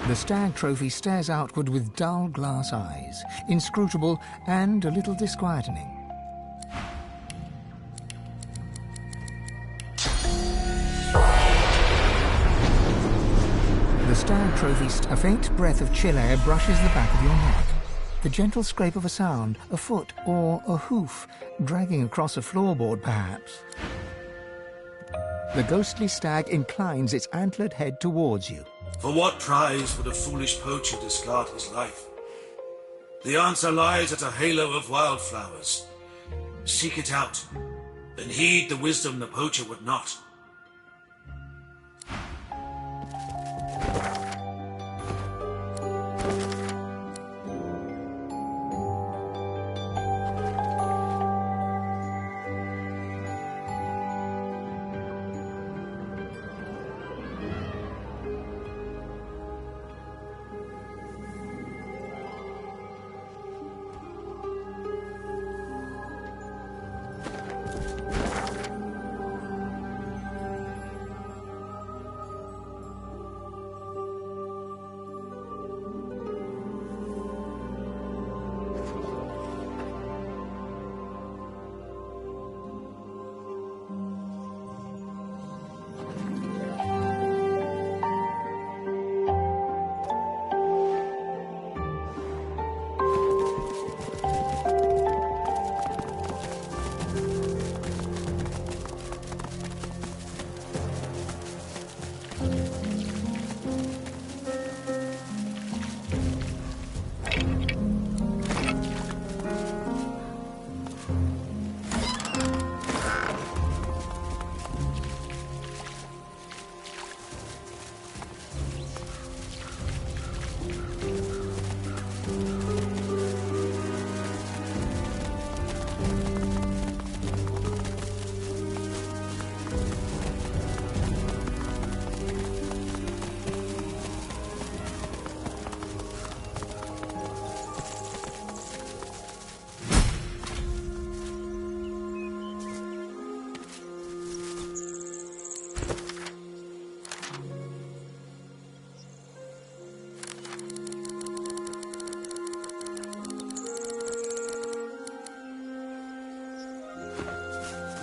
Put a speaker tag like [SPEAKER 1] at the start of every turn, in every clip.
[SPEAKER 1] The stag trophy stares outward with dull glass eyes, inscrutable and a little disquieting. The stag trophy, a faint breath of chill air brushes the back of your neck. The gentle scrape of a sound, a foot or a hoof, dragging across a floorboard perhaps. The ghostly stag inclines its antlered head towards you.
[SPEAKER 2] For what prize would a foolish poacher discard his life? The answer lies at a halo of wildflowers. Seek it out, and heed the wisdom the poacher would not.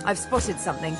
[SPEAKER 3] I've spotted something.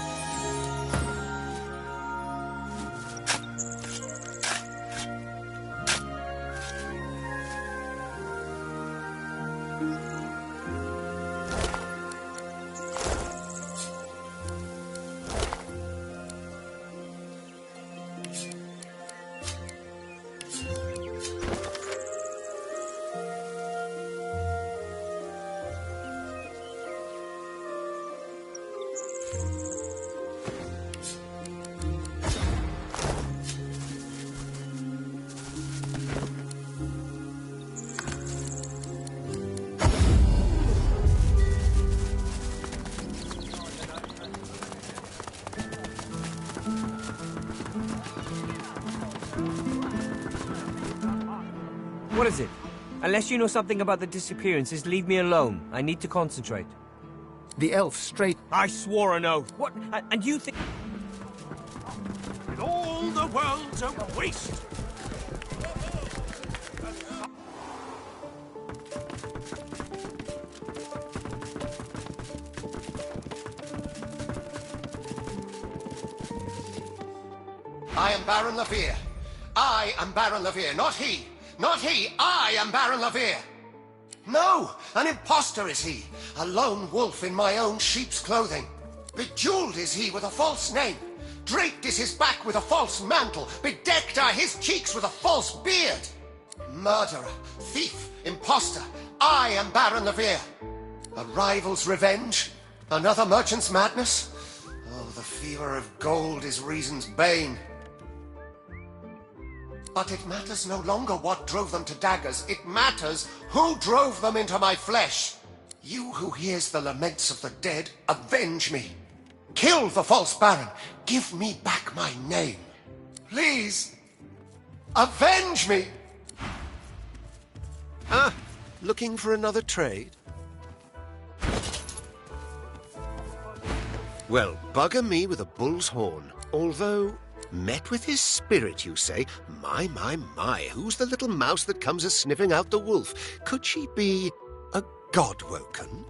[SPEAKER 4] What is it? Unless you know something about the disappearances, leave me alone. I need to concentrate.
[SPEAKER 1] The elf straight...
[SPEAKER 4] I swore an oath. What? And you think...
[SPEAKER 2] And all the world's a waste.
[SPEAKER 5] I am Baron Levere. I am Baron Levere, not he. Not he. I am Baron Levere. No, an impostor is he. A lone wolf in my own sheep's clothing. Bejeweled is he with a false name. Draped is his back with a false mantle. Bedecked are his cheeks with a false beard. Murderer, thief, impostor. I am Baron Levere. A rival's revenge. Another merchant's madness. Oh, the fever of gold is reason's bane. But it matters no longer what drove them to daggers. It matters who drove them into my flesh. You who hears the laments of the dead, avenge me. Kill the false baron. Give me back my name. Please, avenge me. Ah, looking for another trade? Well, bugger me with a bull's horn. Although, Met with his spirit, you say? My, who's the little mouse that comes a-sniffing out the wolf? Could she be a god-woken?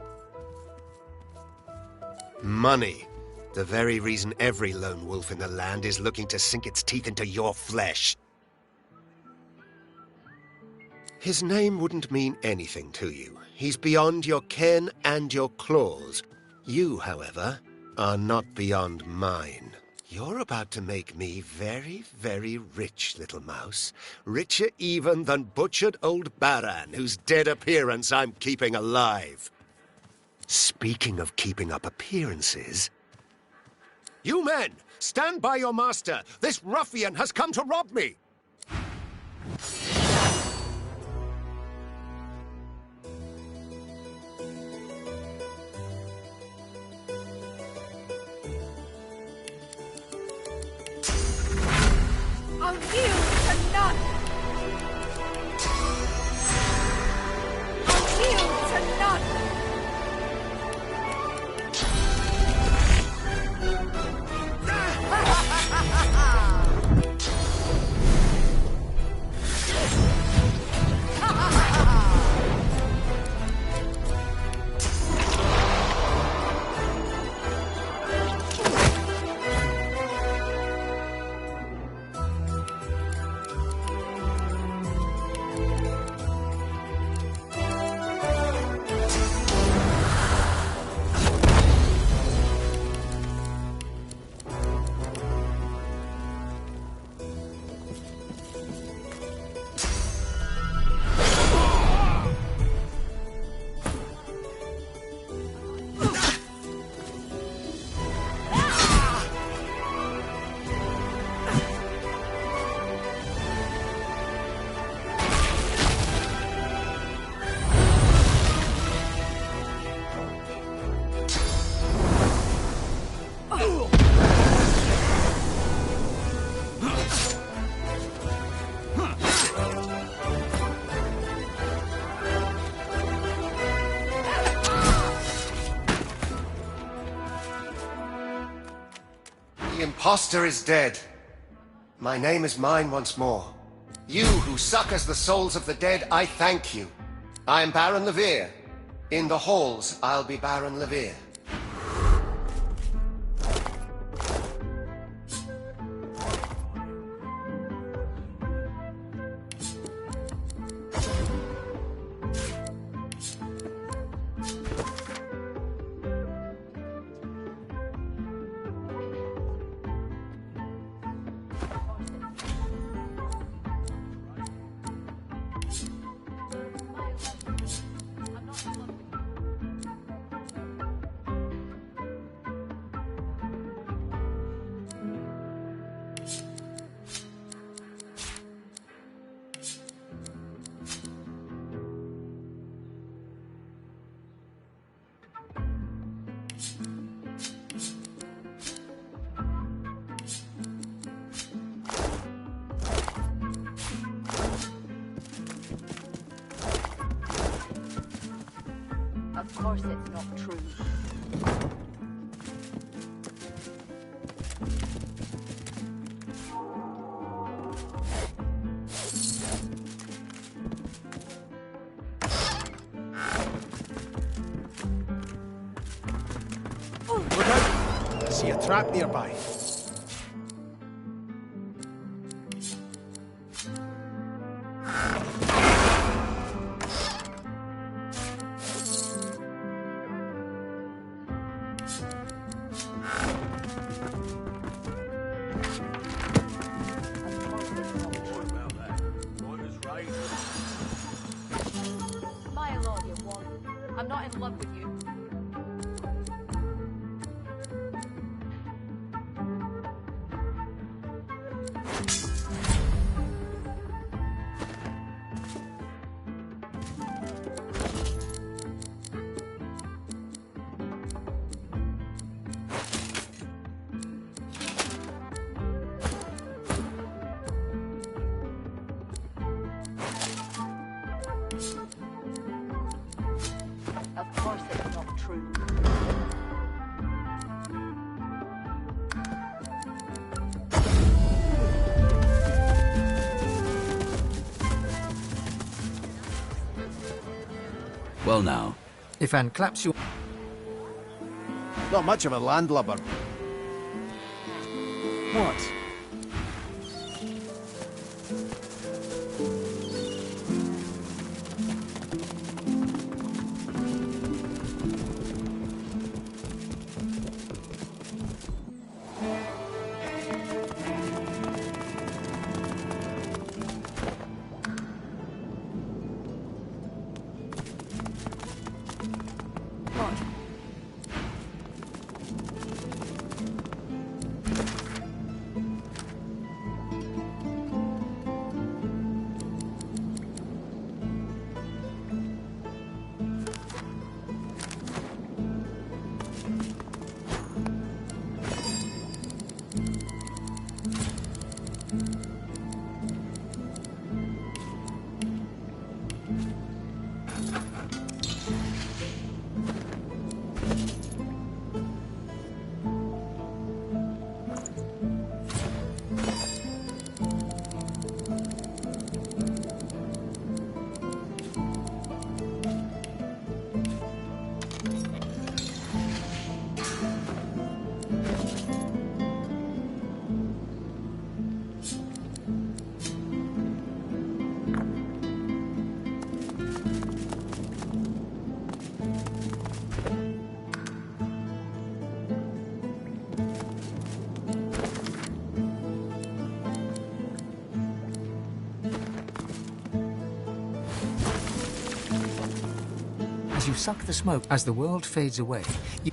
[SPEAKER 5] Money. The very reason every lone wolf in the land is looking to sink its teeth into your flesh. His name wouldn't mean anything to you. He's beyond your ken and your claws. You, however, are not beyond mine. You're about to make me very, very rich, little mouse. Richer even than butchered old Baran, whose dead appearance I'm keeping alive. Speaking of keeping up appearances... You men, stand by your master! This ruffian has come to rob me!
[SPEAKER 3] I'll yield to none! I'll yield to none!
[SPEAKER 5] The impostor is dead. My name is mine once more. You who succors the souls of the dead, I thank you. I am Baron Levere. In the halls, I'll be Baron Levere.
[SPEAKER 3] Of course it's not true.
[SPEAKER 6] Look out! I see a trap nearby.
[SPEAKER 3] My lord, you won. I'm not in love with you. Of course it's not true.
[SPEAKER 7] Well now.
[SPEAKER 1] If Anne claps you...
[SPEAKER 6] Not much of a landlubber. What?
[SPEAKER 1] As you suck the smoke, as the world fades away, you...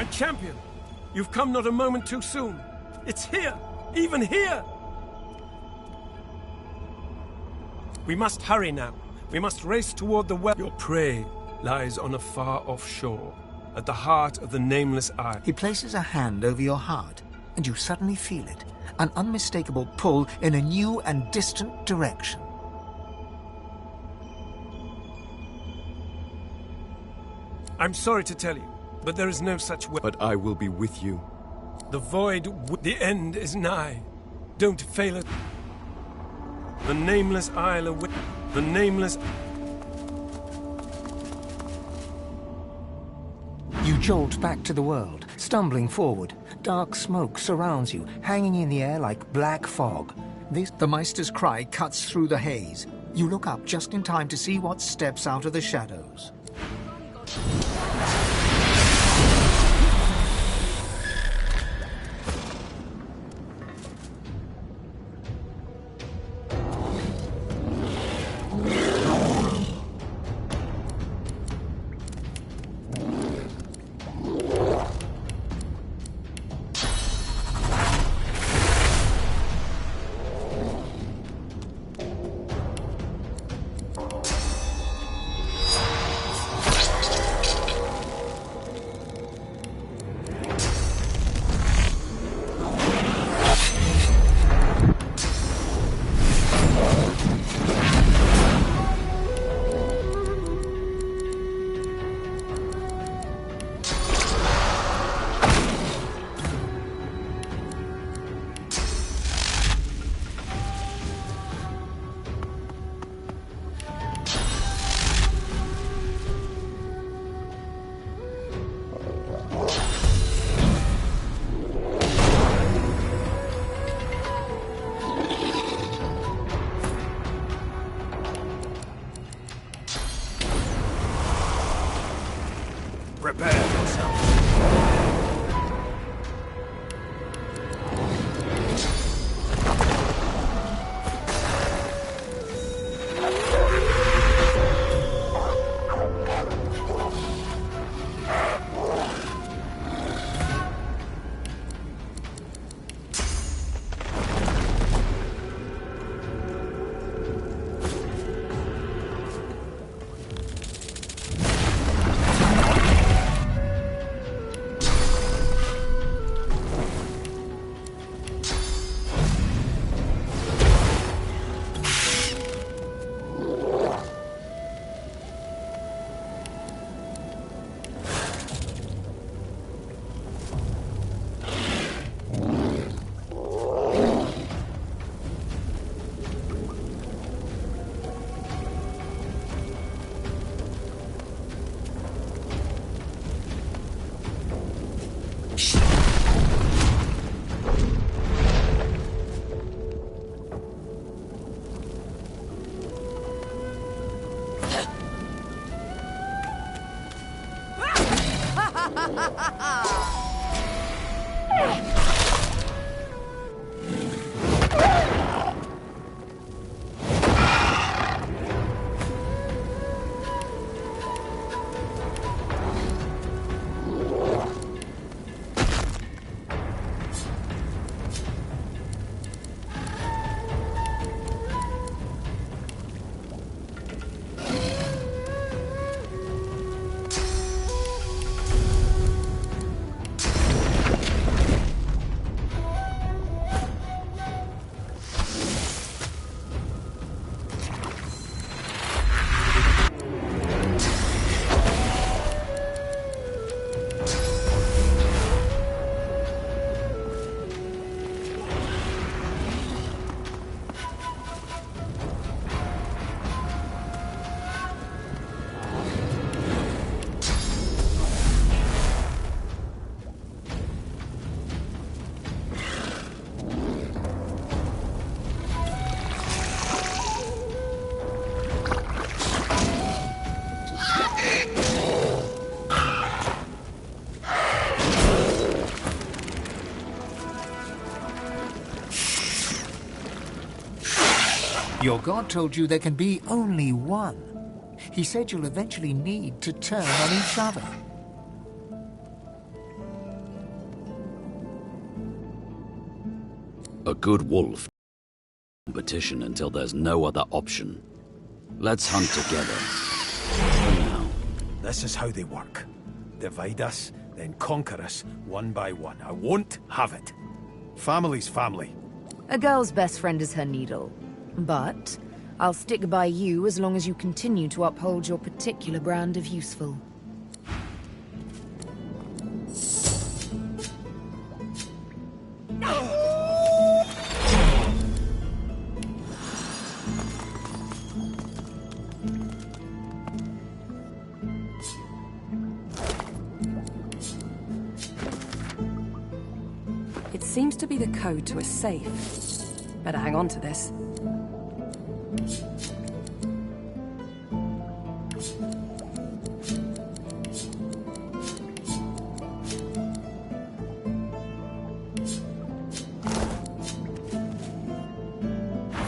[SPEAKER 7] My champion! You've come not a moment too soon. It's here! Even here! We must hurry now. We must race toward the well. Your prey lies on a far-off shore, at the heart of the Nameless Isle.
[SPEAKER 1] He places a hand over your heart, and you suddenly feel it. An unmistakable pull in a new and distant direction.
[SPEAKER 7] I'm sorry to tell you, but there is no such way.
[SPEAKER 8] But I will be with you.
[SPEAKER 7] The void, the end is nigh. Don't fail us. The Nameless Isle away. The Nameless...
[SPEAKER 1] You jolt back to the world, stumbling forward. Dark smoke surrounds you, hanging in the air like black fog. The Meister's cry cuts through the haze. You look up just in time to see what steps out of the shadows.
[SPEAKER 5] Prepare yourself.
[SPEAKER 1] Your god told you there can be only one. He said you'll eventually need to turn on each other.
[SPEAKER 8] A good wolf. Competition until there's no other option. Let's hunt together. For now.
[SPEAKER 6] This is how they work. Divide us, then conquer us, one by one. I won't have it. Family's family.
[SPEAKER 9] A girl's best friend is her needle. But I'll stick by you as long as you continue to uphold your particular brand of useful.
[SPEAKER 10] It seems to be the code to a safe. Better hang on to this.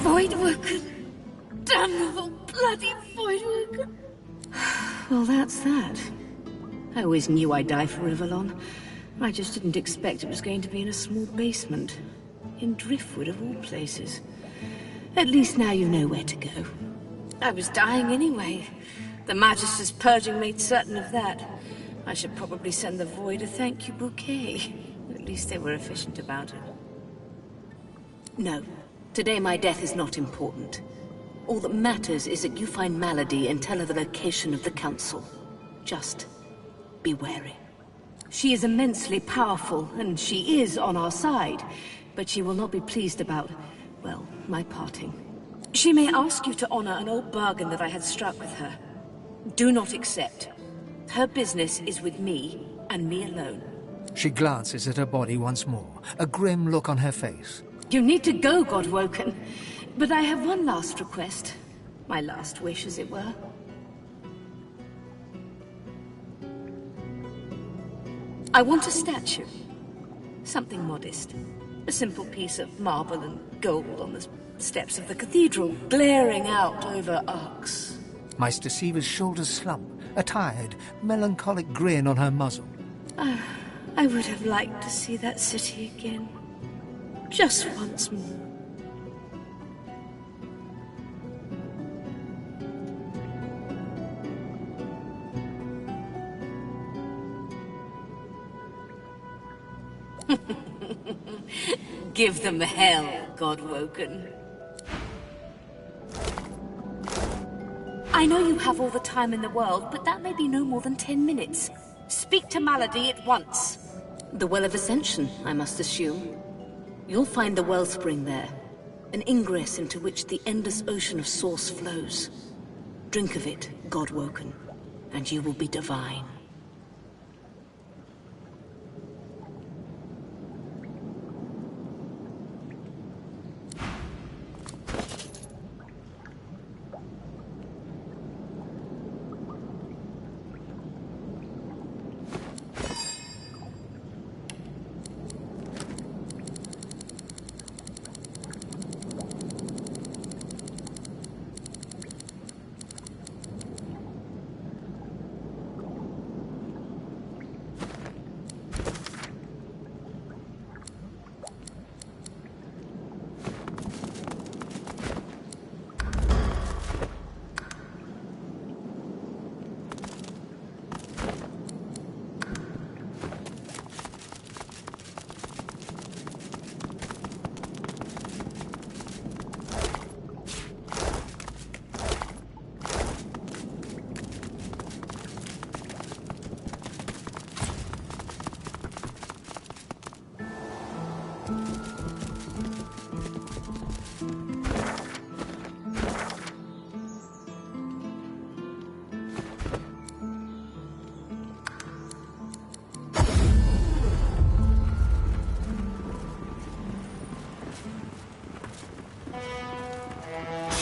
[SPEAKER 11] Voidworker! Damnable bloody Voidworker! Well, that's that. I always knew I'd die for Rivellon. I just didn't expect it was going to be in a small basement. In Driftwood, of all places. At least now you know where to go. I was dying anyway. The Magister's purging made certain of that. I should probably send the Void a thank you bouquet. At least they were efficient about it. No. Today my death is not important. All that matters is that you find Malady and tell her the location of the Council. Just be wary. She is immensely powerful, and she is on our side. But she will not be pleased about, well, my parting. She may ask you to honor an old bargain that I had struck with her. Do not accept. Her business is with me, and me alone.
[SPEAKER 1] She glances at her body once more, a grim look on her face.
[SPEAKER 11] You need to go, Godwoken. But I have one last request. My last wish, as it were. I want a statue. Something modest. A simple piece of marble and gold on the steps of the cathedral, glaring out over arcs.
[SPEAKER 1] Meister Siever's shoulders slump, a tired, melancholic grin on her muzzle.
[SPEAKER 11] I would have liked to see that city again. Just once more. Give them hell, Godwoken. I know you have all the time in the world, but that may be no more than 10 minutes. Speak to Malady at once. The Well of Ascension, I must assume. You'll find the wellspring there, an ingress into which the endless ocean of source flows. Drink of it, Godwoken, and you will be divine.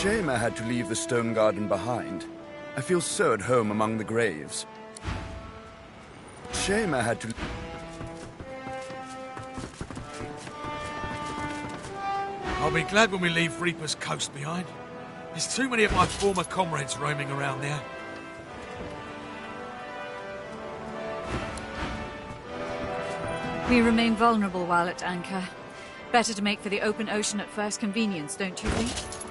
[SPEAKER 12] Shame I had to leave the stone garden behind. I feel so at home among the graves. Shame I had to...
[SPEAKER 2] I'll be glad when we leave Reaper's Coast behind. There's too many of my former comrades roaming around there.
[SPEAKER 13] We remain vulnerable while at anchor. Better to make for the open ocean at first convenience, don't you think?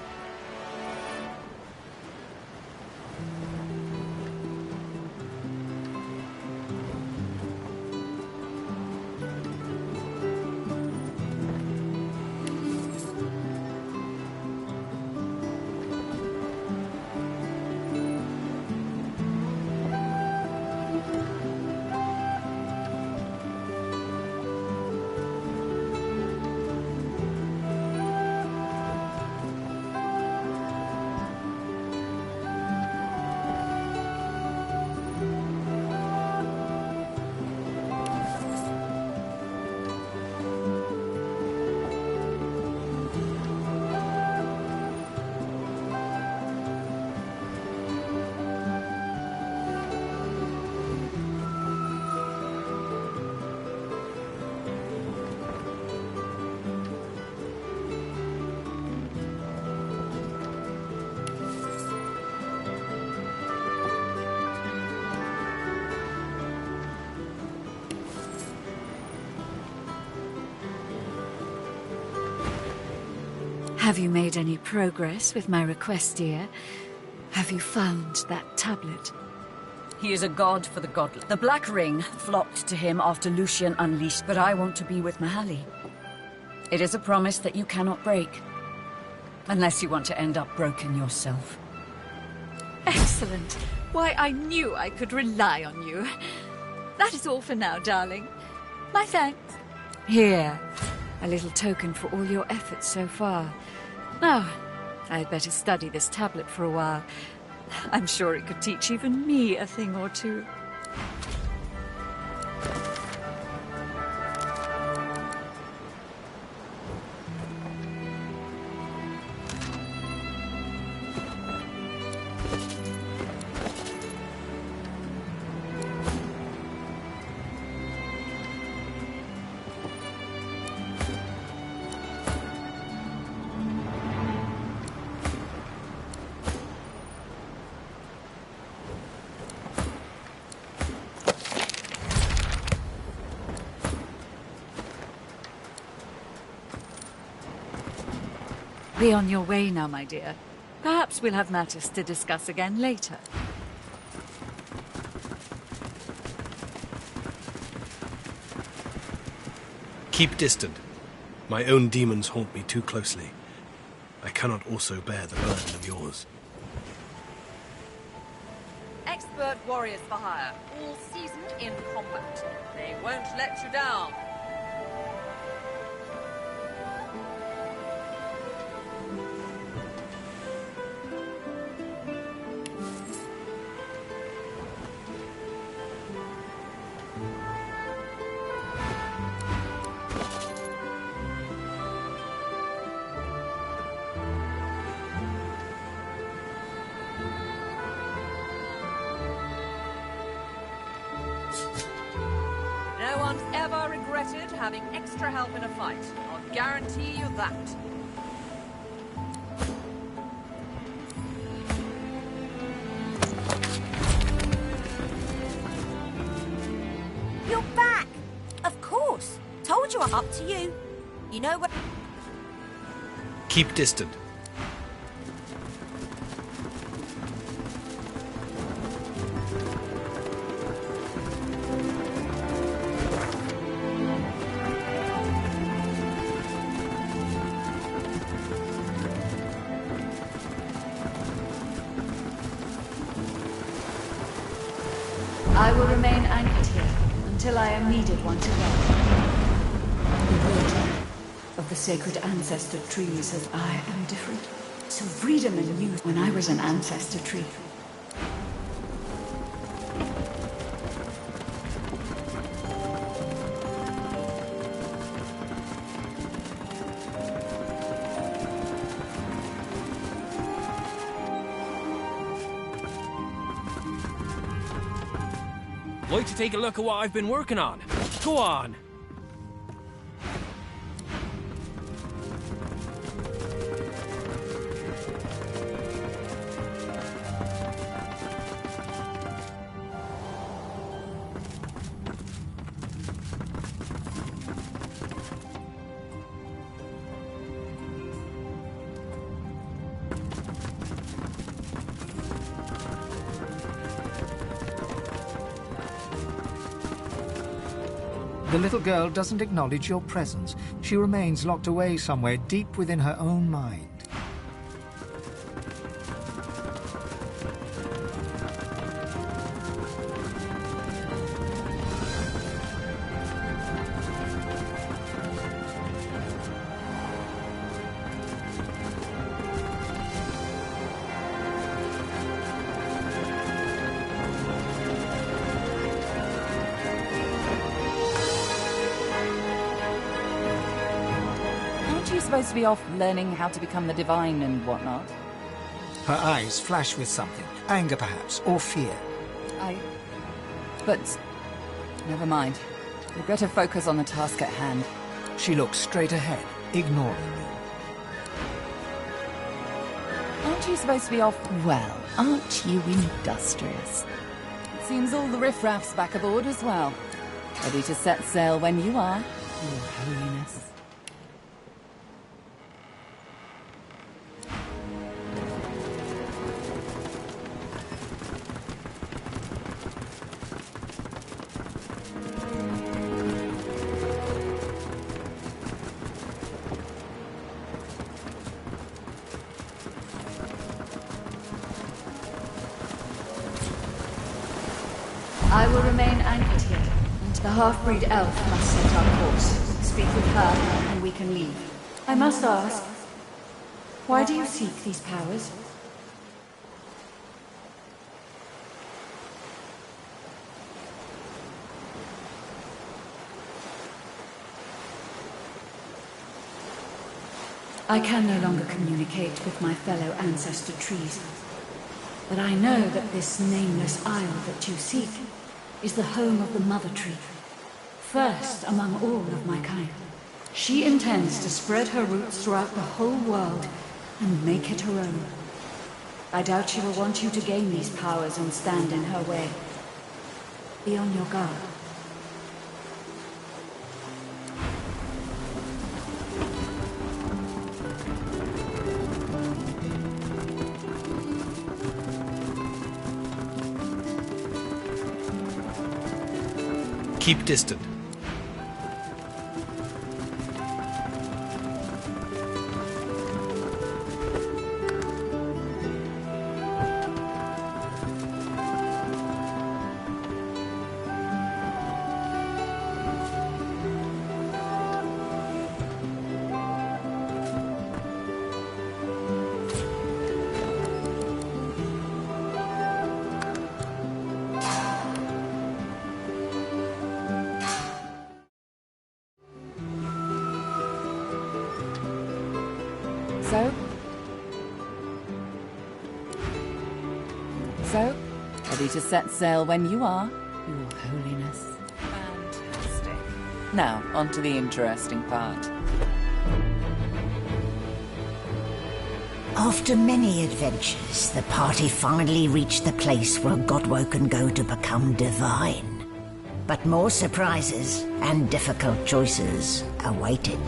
[SPEAKER 13] Have you made any progress with my request, dear? Have you found that tablet?
[SPEAKER 14] He is a god for the godless. The Black Ring flocked to him after Lucian unleashed, but I want to be with Mahaly. It is a promise that you cannot break. Unless you want to end up broken yourself.
[SPEAKER 13] Excellent. Why, I knew I could rely on you. That is all for now, darling. My thanks. Here, a little token for all your efforts so far. Now, I'd better study this tablet for a while. I'm sure it could teach even me a thing or two. Be on your way now, my dear. Perhaps we'll have matters to discuss again later.
[SPEAKER 7] Keep distant. My own demons haunt me too closely. I cannot also bear the burden of yours.
[SPEAKER 15] Expert warriors for hire, all seasoned in combat. They won't let you down. No one's ever regretted having extra help in a fight. I'll guarantee you that.
[SPEAKER 16] You're back! Of course. Told you I'm up to you. You know what?
[SPEAKER 7] Keep distant.
[SPEAKER 13] I will remain anchored here until I am needed once again. The water of the sacred ancestor trees says I am different. So freedom and youth when I was an ancestor tree.
[SPEAKER 4] Like to take a look at what I've been working on? Go on!
[SPEAKER 1] The little girl doesn't acknowledge your presence. She remains locked away somewhere deep within her own mind.
[SPEAKER 15] Supposed to be off learning how to become the divine and whatnot.
[SPEAKER 1] Her eyes flash with something. Anger, perhaps, or fear.
[SPEAKER 15] But... never mind. We better focus on the task at hand.
[SPEAKER 1] She looks straight ahead, ignoring you.
[SPEAKER 15] Aren't you supposed to be off...
[SPEAKER 11] Well, aren't you industrious?
[SPEAKER 15] It seems all the riffraff's back aboard as well. Ready to set sail when you are, Your Holiness.
[SPEAKER 13] I will remain anchored here, and the half-breed elf must set our course. Speak with her, and we can leave. I must ask, why do you seek these powers? I can no longer communicate with my fellow ancestor trees, but I know that this nameless isle that you seek is the home of the Mother Tree, first among all of my kind. She intends to spread her roots throughout the whole world and make it her own. I doubt she will want you to gain these powers and stand in her way. Be on your guard.
[SPEAKER 7] Keep distant.
[SPEAKER 15] So, ready to set sail when you are, Your Holiness.
[SPEAKER 14] Fantastic.
[SPEAKER 15] Now, on to the interesting part.
[SPEAKER 17] After many adventures, the party finally reached the place where Godwo can go to become divine. But more surprises and difficult choices awaited.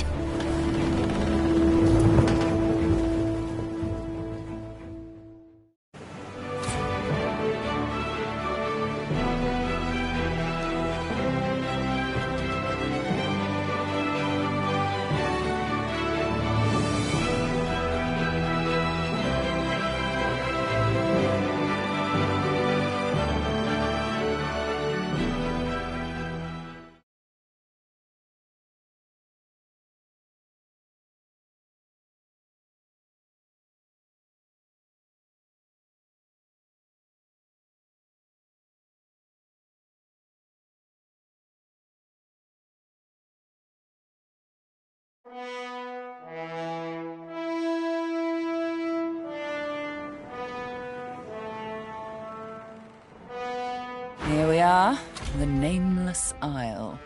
[SPEAKER 15] Here we are, the Nameless Isle.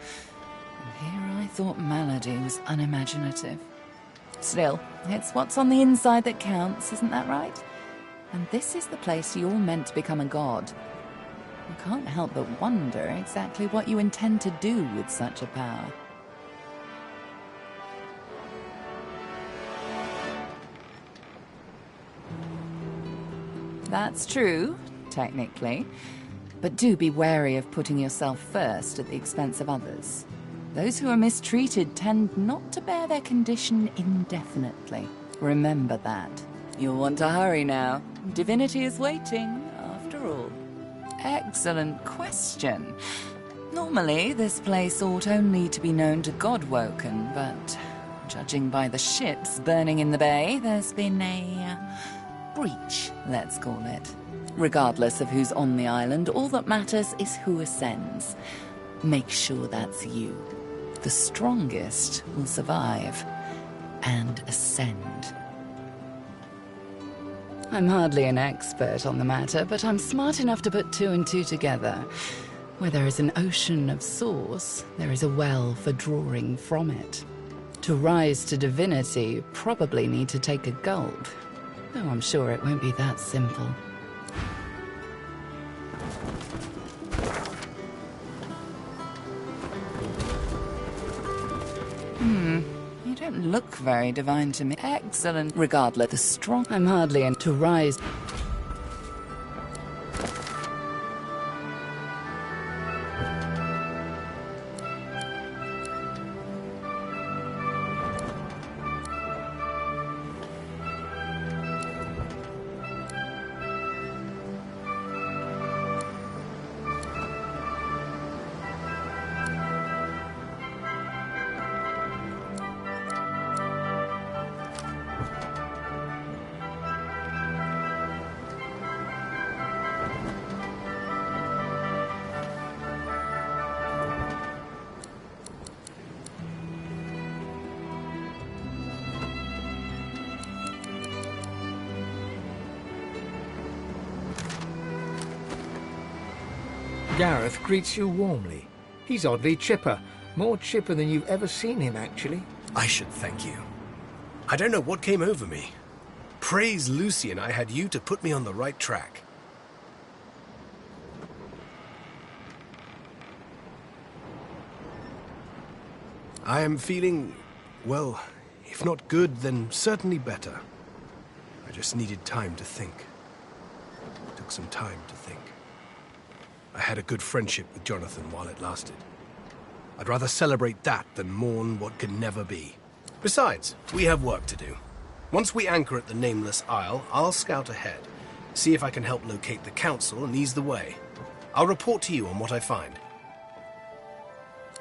[SPEAKER 15] And here I thought Melody was unimaginative. Still, it's what's on the inside that counts, isn't that right? And this is the place you're meant to become a god. I can't help but wonder exactly what you intend to do with such a power. That's true, technically. But do be wary of putting yourself first at the expense of others. Those who are mistreated tend not to bear their condition indefinitely. Remember that. You'll want to hurry now. Divinity is waiting, after all. Excellent question. Normally, this place ought only to be known to Godwoken, but judging by the ships burning in the bay, there's been a breach, let's call it. Regardless of who's on the island, all that matters is who ascends. Make sure that's you. The strongest will survive and ascend. I'm hardly an expert on the matter, but I'm smart enough to put two and two together. Where there is an ocean of source, there is a well for drawing from it. To rise to divinity, you probably need to take a gulp. Though I'm sure it won't be that simple. You don't look very divine to me. Excellent. Regardless, the strong... I'm hardly in to rise...
[SPEAKER 1] Gareth greets you warmly. He's oddly chipper. More chipper than you've ever seen him, actually.
[SPEAKER 18] I should thank you. I don't know what came over me. Praise Lucian, I had you to put me on the right track. I am feeling, well, if not good, then certainly better. I just needed time to think. Took some time to think. I had a good friendship with Jonathan while it lasted. I'd rather celebrate that than mourn what could never be. Besides, we have work to do. Once we anchor at the Nameless Isle, I'll scout ahead, see if I can help locate the Council and ease the way. I'll report to you on what I find.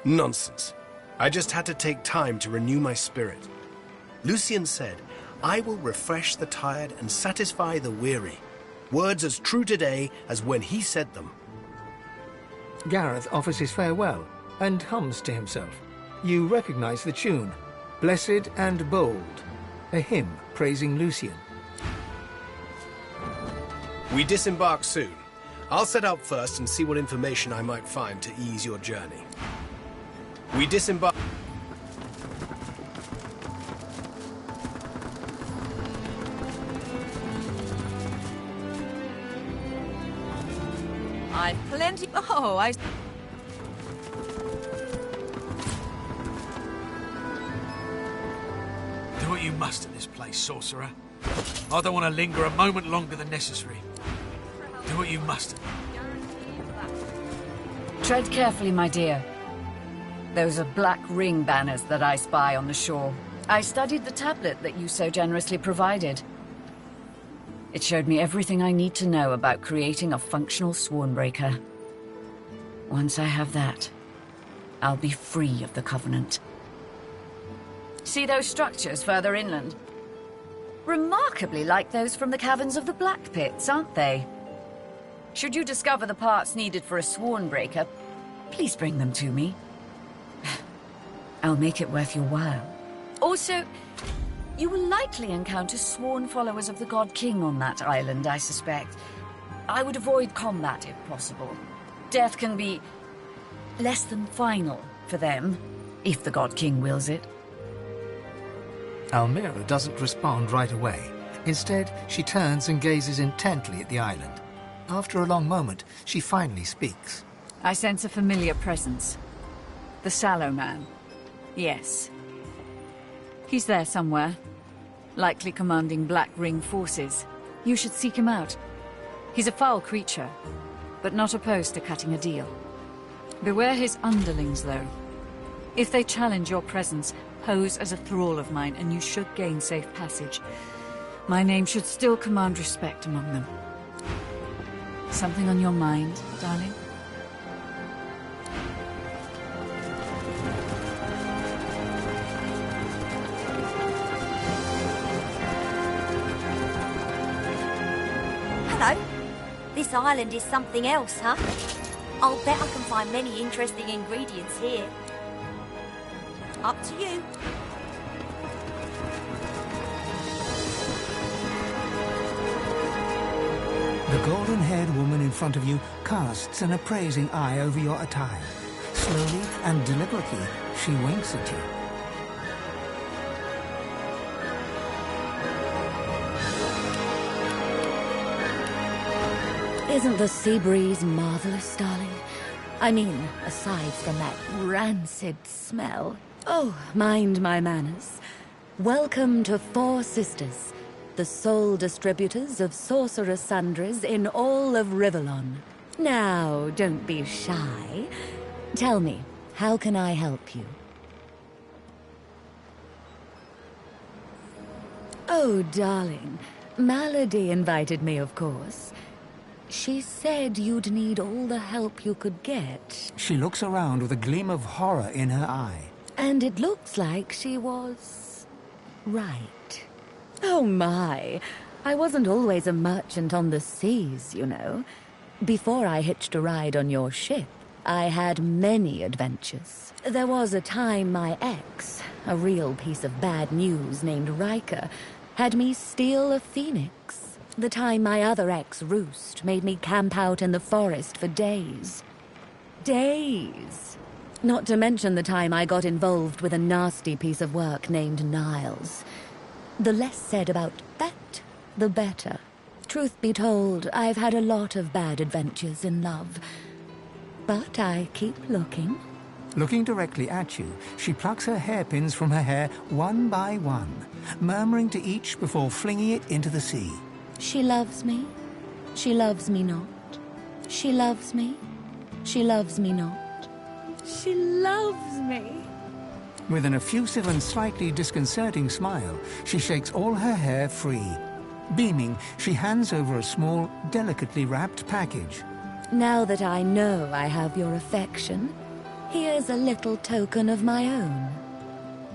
[SPEAKER 18] Nonsense. I just had to take time to renew my spirit. Lucian said, I will refresh the tired and satisfy the weary. Words as true today as when he said them.
[SPEAKER 1] Gareth offers his farewell and hums to himself. You recognize the tune, Blessed and Bold, a hymn praising Lucian.
[SPEAKER 18] We disembark soon. I'll set out first and see what information I might find to ease your journey. We disembark...
[SPEAKER 14] I've plenty... Oh, I...
[SPEAKER 2] Do what you must in this place, sorcerer. I don't want to linger a moment longer than necessary. Do what you must.
[SPEAKER 14] Tread carefully, my dear. Those are black ring banners that I spy on the shore. I studied the tablet that you so generously provided. It showed me everything I need to know about creating a functional Swornbreaker. Once I have that, I'll be free of the Covenant. See those structures further inland? Remarkably like those from the caverns of the Black Pits, aren't they? Should you discover the parts needed for a Swornbreaker, please bring them to me. I'll make it worth your while. Also, you will likely encounter sworn followers of the God King on that island, I suspect. I would avoid combat if possible. Death can be less than final for them, if the God King wills it.
[SPEAKER 1] Almira doesn't respond right away. Instead, she turns and gazes intently at the island. After a long moment, she finally speaks.
[SPEAKER 13] I sense a familiar presence. The Sallow Man. Yes. He's there somewhere. Likely commanding Black Ring forces. You should seek him out. He's a foul creature, but not opposed to cutting a deal. Beware his underlings, though. If they challenge your presence, pose as a thrall of mine, and you should gain safe passage. My name should still command respect among them. Something on your mind, darling?
[SPEAKER 16] Hello. This island is something else, huh? I'll bet I can find many interesting ingredients here. Up to you.
[SPEAKER 1] The golden-haired woman in front of you casts an appraising eye over your attire. Slowly and deliberately, she winks at you.
[SPEAKER 11] Isn't the sea breeze marvelous, darling? I mean, aside from that rancid smell. Oh, mind my manners. Welcome to Four Sisters, the sole distributors of sorcerous sundries in all of Rivellon. Now, don't be shy. Tell me, how can I help you? Oh, darling, Malady invited me, of course. She said you'd need all the help you could get.
[SPEAKER 1] She looks around with a gleam of horror in her eye.
[SPEAKER 11] And it looks like she was right. Oh my, I wasn't always a merchant on the seas, you know. Before I hitched a ride on your ship, I had many adventures. There was a time my ex, a real piece of bad news named Riker, had me steal a phoenix. The time my other ex, Roost, made me camp out in the forest for days. Days! Not to mention the time I got involved with a nasty piece of work named Niles. The less said about that, the better. Truth be told, I've had a lot of bad adventures in love. But I keep looking.
[SPEAKER 1] Looking directly at you, she plucks her hairpins from her hair one by one, murmuring to each before flinging it into the sea.
[SPEAKER 11] She loves me. She loves me not. She loves me. She loves me not. She loves me.
[SPEAKER 1] With an effusive and slightly disconcerting smile, she shakes all her hair free. Beaming, she hands over a small, delicately wrapped package.
[SPEAKER 11] Now that I know I have your affection, here's a little token of my own.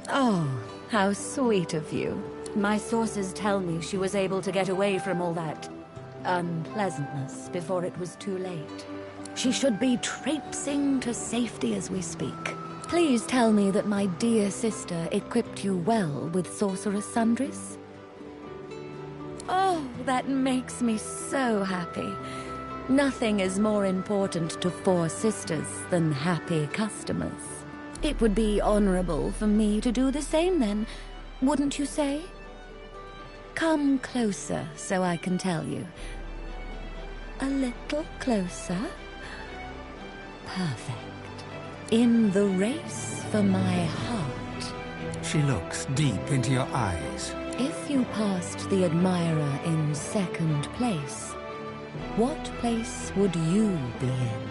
[SPEAKER 11] Oh, how sweet of you. My sources tell me she was able to get away from all that unpleasantness before it was too late. She should be traipsing to safety as we speak. Please tell me that my dear sister equipped you well with sorcerous sundries. Oh, that makes me so happy. Nothing is more important to Four Sisters than happy customers. It would be honorable for me to do the same then, wouldn't you say? Come closer so I can tell you. A little closer. Perfect. In the race for my heart.
[SPEAKER 1] She looks deep into your eyes.
[SPEAKER 11] If you passed the admirer in second place, what place would you be in?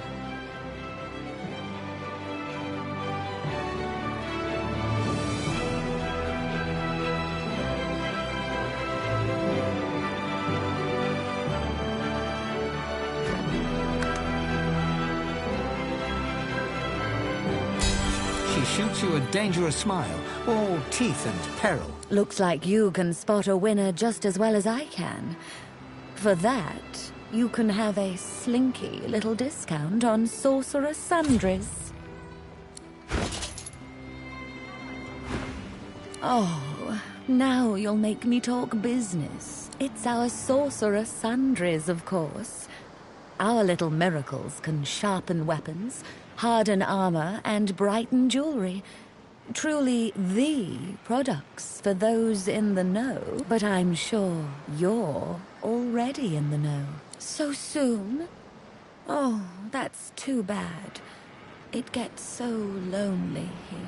[SPEAKER 1] Shoots you a dangerous smile, all teeth and peril.
[SPEAKER 11] Looks like you can spot a winner just as well as I can. For that, you can have a slinky little discount on sorcerous sundries. Oh, now you'll make me talk business. It's our sorcerous sundries, of course. Our little miracles can sharpen weapons, harden armor, and brighten jewelry. Truly the products for those in the know. But I'm sure you're already in the know. So soon? Oh, that's too bad. It gets so lonely here.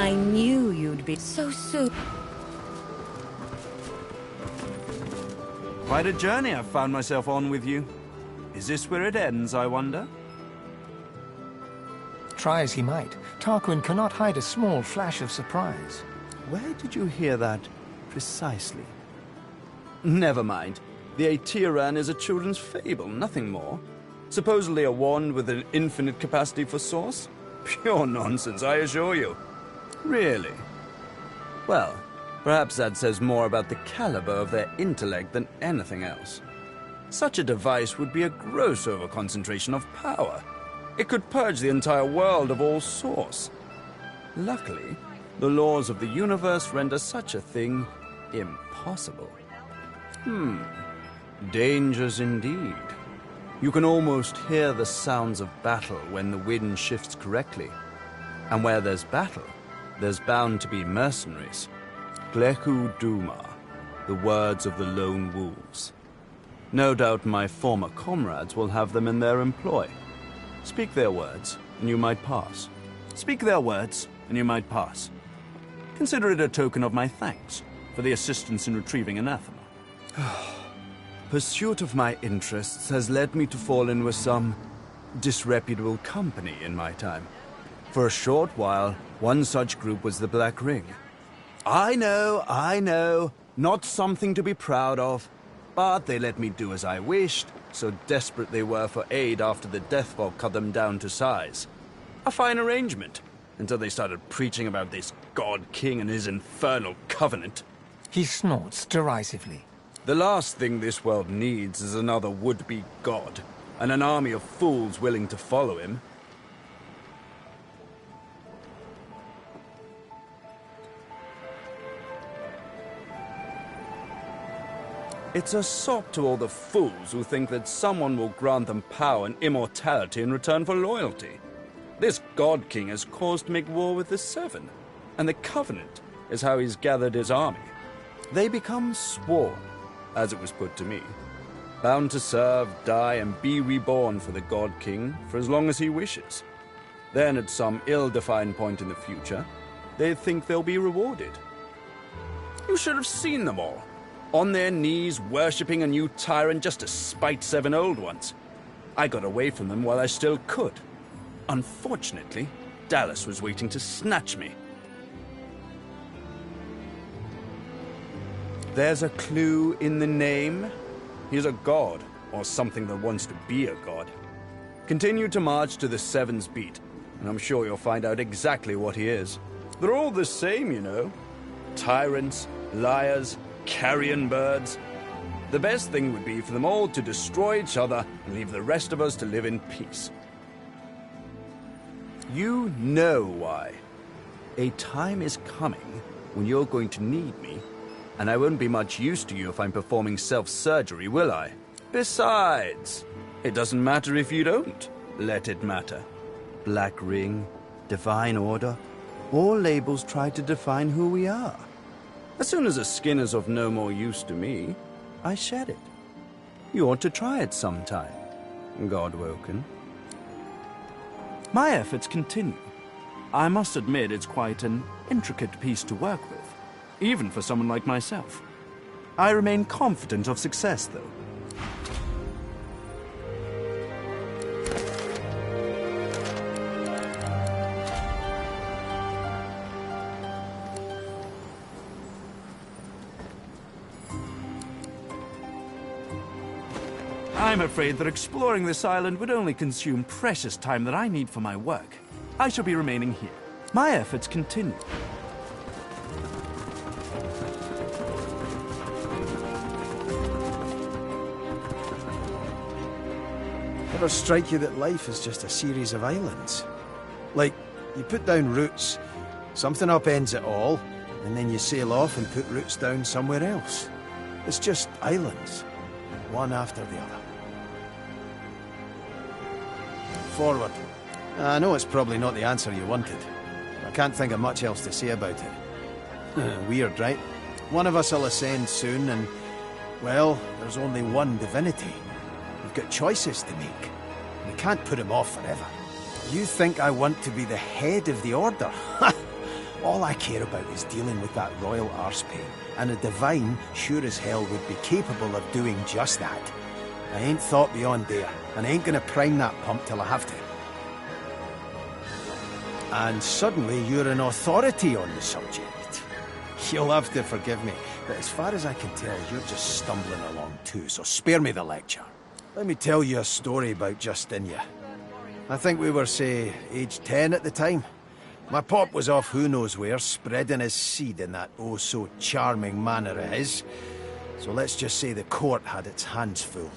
[SPEAKER 11] I knew you'd be so soon.
[SPEAKER 12] Quite a journey I've found myself on with you. Is this where it ends, I wonder?
[SPEAKER 1] Try as he might, Tarquin cannot hide a small flash of surprise.
[SPEAKER 12] Where did you hear that precisely? Never mind. The Aetiran is a children's fable, nothing more. Supposedly a wand with an infinite capacity for source? Pure nonsense, I assure you. Really? Well, perhaps that says more about the caliber of their intellect than anything else. Such a device would be a gross overconcentration of power. It could purge the entire world of all source. Luckily, the laws of the universe render such a thing impossible. Dangers indeed. You can almost hear the sounds of battle when the wind shifts correctly. And where there's battle, there's bound to be mercenaries. Glechu Duma, the words of the lone wolves. No doubt my former comrades will have them in their employ. Speak their words, and you might pass. Speak their words, and you might pass. Consider it a token of my thanks for the assistance in retrieving anathema. Pursuit of my interests has led me to fall in with some disreputable company in my time. For a short while, one such group was the Black Ring. I know, not something to be proud of, but they let me do as I wished, so desperate they were for aid after the death fog cut them down to size. A fine arrangement, until they started preaching about this God King and his infernal covenant.
[SPEAKER 1] He snorts derisively.
[SPEAKER 12] The last thing this world needs is another would-be god, and an army of fools willing to follow him. It's a sop to all the fools who think that someone will grant them power and immortality in return for loyalty. This God King has caused to make war with the Seven, and the Covenant is how he's gathered his army. They become sworn, as it was put to me, bound to serve, die, and be reborn for the God King for as long as he wishes. Then, at some ill-defined point in the future, they think they'll be rewarded. You should have seen them all, on their knees, worshipping a new tyrant just to spite 7 old ones. I got away from them while I still could. Unfortunately, Dallas was waiting to snatch me. There's a clue in the name. He's a god, or something that wants to be a god. Continue to march to the Seven's beat, and I'm sure you'll find out exactly what he is. They're all the same, you know. Tyrants, liars, carrion birds. The best thing would be for them all to destroy each other and leave the rest of us to live in peace. You know why. A time is coming when you're going to need me, and I won't be much use to you if I'm performing self-surgery, will I? Besides, it doesn't matter if you don't let it matter. Black Ring, Divine Order, all labels try to define who we are. As soon as a skin is of no more use to me, I shed it. You ought to try it sometime, Godwoken. My efforts continue. I must admit it's quite an intricate piece to work with, even for someone like myself. I remain confident of success, though. I'm afraid that exploring this island would only consume precious time that I need for my work. I shall be remaining here. My efforts continue.
[SPEAKER 18] Ever strike you that life is just a series of islands? Like, you put down roots, something upends it all, and then you sail off and put roots down somewhere else. It's just islands, one after the other. Forward. I know it's probably not the answer you wanted. I can't think of much else to say about it. Weird, right? One of us will ascend soon, and, well, there's only one Divinity. We've got choices to make. We can't put him off forever. You think I want to be the head of the Order?
[SPEAKER 6] All I care about is dealing with that royal arsepain, and a divine sure as hell would be capable of doing just that. I ain't thought beyond there, and I ain't gonna prime that pump till I have to. And suddenly you're an authority on the subject. You'll have to forgive me, but as far as I can tell, you're just stumbling along too, so spare me the lecture. Let me tell you a story about Justinia. I think we were, say, age 10 at the time. My pop was off who knows where, spreading his seed in that oh-so-charming manner of his. So let's just say the court had its hands full.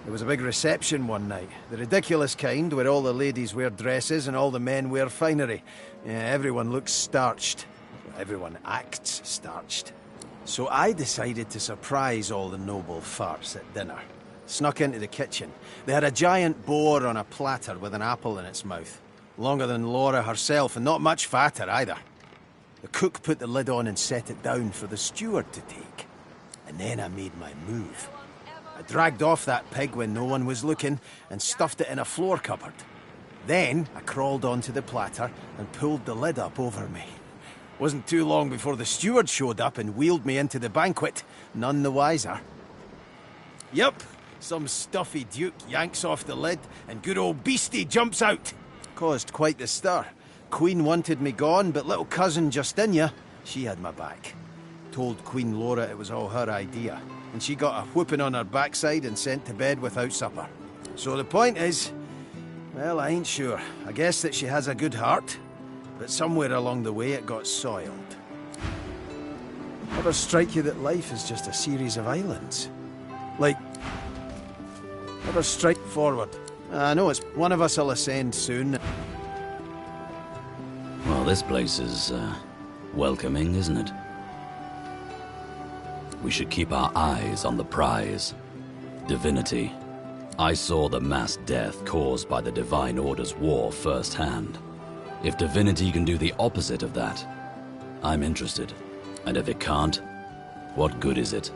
[SPEAKER 6] There was a big reception one night. The ridiculous kind, where all the ladies wear dresses and all the men wear finery. Yeah, everyone looks starched. Everyone acts starched. So I decided to surprise all the noble farts at dinner. Snuck into the kitchen. They had a giant boar on a platter with an apple in its mouth. Longer than Laura herself, and not much fatter either. The cook put the lid on and set it down for the steward to take. And then I made my move. I dragged off that pig when no one was looking and stuffed it in a floor cupboard. Then I crawled onto the platter and pulled the lid up over me. Wasn't too long before the steward showed up and wheeled me into the banquet, none the wiser. Yep, some stuffy duke yanks off the lid and good old Beastie jumps out. Caused quite the stir. Queen wanted me gone, but little cousin Justinia, she had my back. Told Queen Laura it was all her idea, and she got a whooping on her backside and sent to bed without supper. So the point is, well, I ain't sure. I guess that she has a good heart, but somewhere along the way it got soiled. Ever strike you that life is just a series of islands? Like, ever strike forward? I know it's one of us will ascend soon.
[SPEAKER 8] Well, this place is, welcoming, isn't it? We should keep our eyes on the prize. Divinity. I saw the mass death caused by the Divine Order's war firsthand. If Divinity can do the opposite of that, I'm interested. And if it can't, what good is it?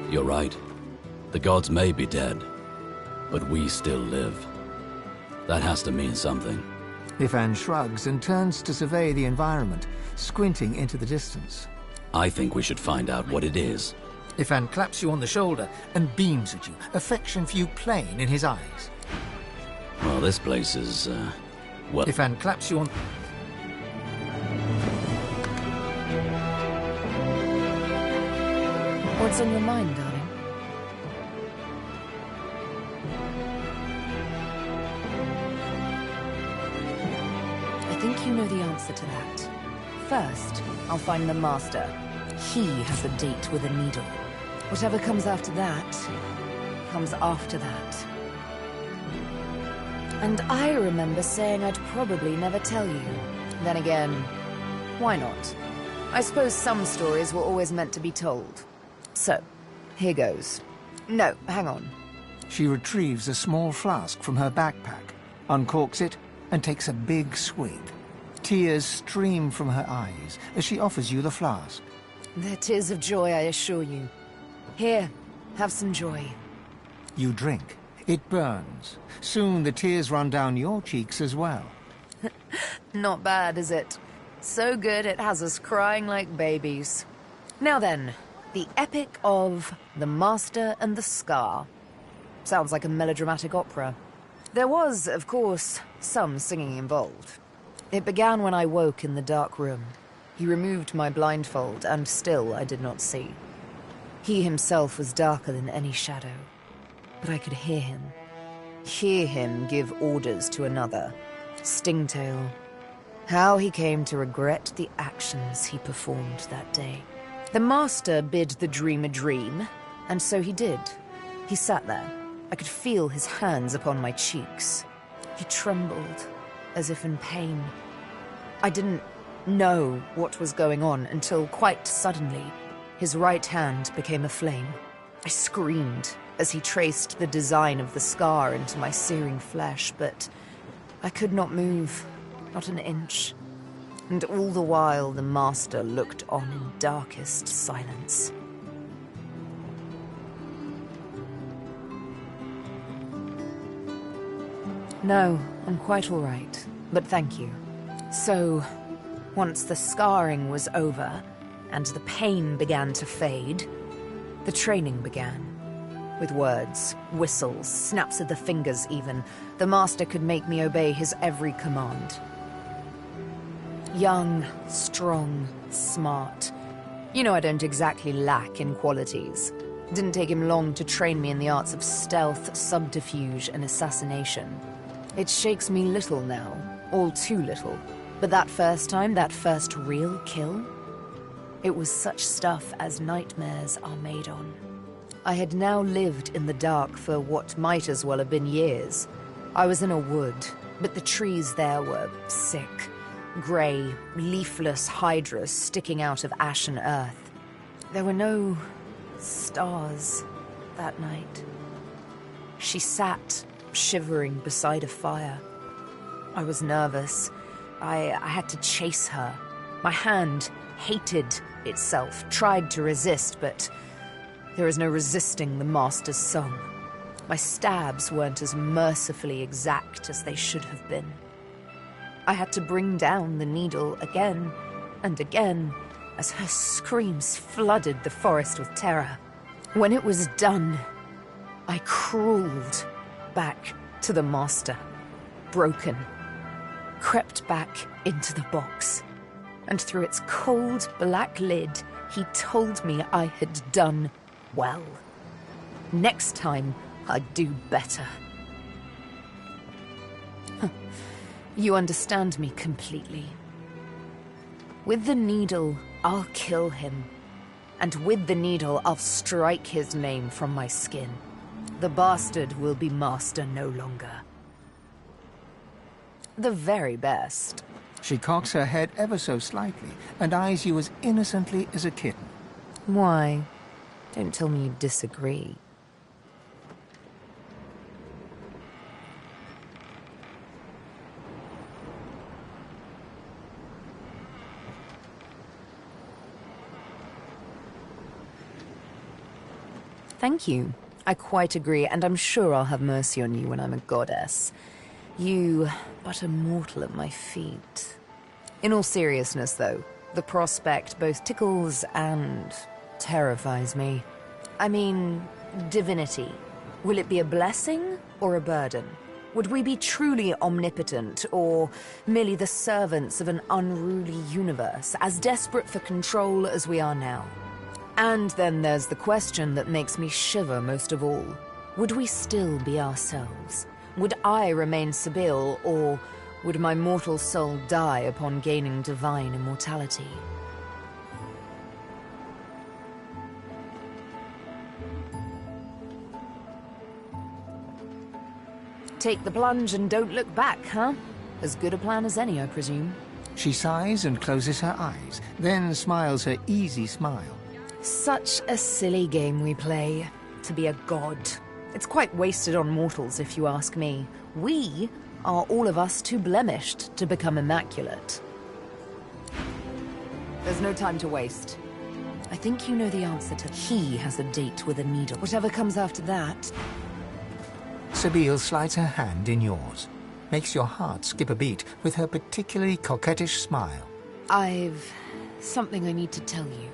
[SPEAKER 8] You're right. The gods may be dead, but we still live. That has to mean something.
[SPEAKER 1] Ifan shrugs and turns to survey the environment, squinting into the distance.
[SPEAKER 8] I think we should find out what it is.
[SPEAKER 1] Ifan claps you on the shoulder and beams at you, affection for you plain in his eyes.
[SPEAKER 8] Well, this place is, well...
[SPEAKER 1] Ifan claps you on...
[SPEAKER 9] What's on your mind, darling? I think you know the answer to that. First, I'll find the Master. He has a date with a needle. Whatever comes after that, comes after that. And I remember saying I'd probably never tell you. Then again, why not? I suppose some stories were always meant to be told. So, here goes. No, hang on.
[SPEAKER 1] She retrieves a small flask from her backpack, uncorks it, and takes a big swig. Tears stream from her eyes as she offers you the flask.
[SPEAKER 9] They're tears of joy, I assure you. Here, have some joy.
[SPEAKER 1] You drink. It burns. Soon the tears run down your cheeks as well.
[SPEAKER 9] Not bad, is it? So good it has us crying like babies. Now then, the epic of The Master and the Scar. Sounds like a melodramatic opera. There was, of course, some singing involved. It began when I woke in the dark room. He removed my blindfold, and still I did not see. He himself was darker than any shadow. But I could hear him. Hear him give orders to another. Stingtail. How he came to regret the actions he performed that day. The Master bid the dream a dream, and so he did. He sat there. I could feel his hands upon my cheeks. He trembled, as if in pain. I didn't know what was going on until quite suddenly, his right hand became a flame. I screamed as he traced the design of the scar into my searing flesh, but I could not move, not an inch. And all the while the Master looked on in darkest silence. No, I'm quite all right. But thank you. So, once the scarring was over, and the pain began to fade, the training began. With words, whistles, snaps of the fingers even, the Master could make me obey his every command. Young, strong, smart. You know I don't exactly lack in qualities. Didn't take him long to train me in the arts of stealth, subterfuge, and assassination. It shakes me little now, all too little. But that first time, that first real kill, it was such stuff as nightmares are made on. I had now lived in the dark for what might as well have been years. I was in a wood, but the trees there were sick. Grey, leafless hydras sticking out of ashen earth. There were no stars that night. She sat, shivering beside a fire. I was nervous. I had to chase her. My hand hated itself, tried to resist, but there is no resisting the Master's song. My stabs weren't as mercifully exact as they should have been. I had to bring down the needle again and again as her screams flooded the forest with terror. When it was done, I crawled back to the Master, broken, crept back into the box, and through its cold black lid, he told me I had done well. Next time, I'd do better. You understand me completely. With the needle, I'll kill him. And with the needle, I'll strike his name from my skin. The bastard will be Master no longer. The very best.
[SPEAKER 1] She cocks her head ever so slightly and eyes you as innocently as a kitten.
[SPEAKER 9] Why? Don't tell me you disagree. Thank you. I quite agree, and I'm sure I'll have mercy on you when I'm a goddess. You, but a mortal at my feet. In all seriousness, though, the prospect both tickles and terrifies me. I mean, divinity. Will it be a blessing or a burden? Would we be truly omnipotent, or merely the servants of an unruly universe, as desperate for control as we are now? And then there's the question that makes me shiver most of all. Would we still be ourselves? Would I remain Sibyl, or would my mortal soul die upon gaining divine immortality? Take the plunge and don't look back, huh? As good a plan as any, I presume.
[SPEAKER 1] She sighs and closes her eyes, then smiles her easy smile.
[SPEAKER 9] Such a silly game we play, to be a god. It's quite wasted on mortals, if you ask me. We are all of us too blemished to become immaculate. There's no time to waste. I think you know the answer to he has a date with a needle. Whatever comes after that...
[SPEAKER 1] Sibyl slides her hand in yours, makes your heart skip a beat with her particularly coquettish smile.
[SPEAKER 9] I've something I need to tell you.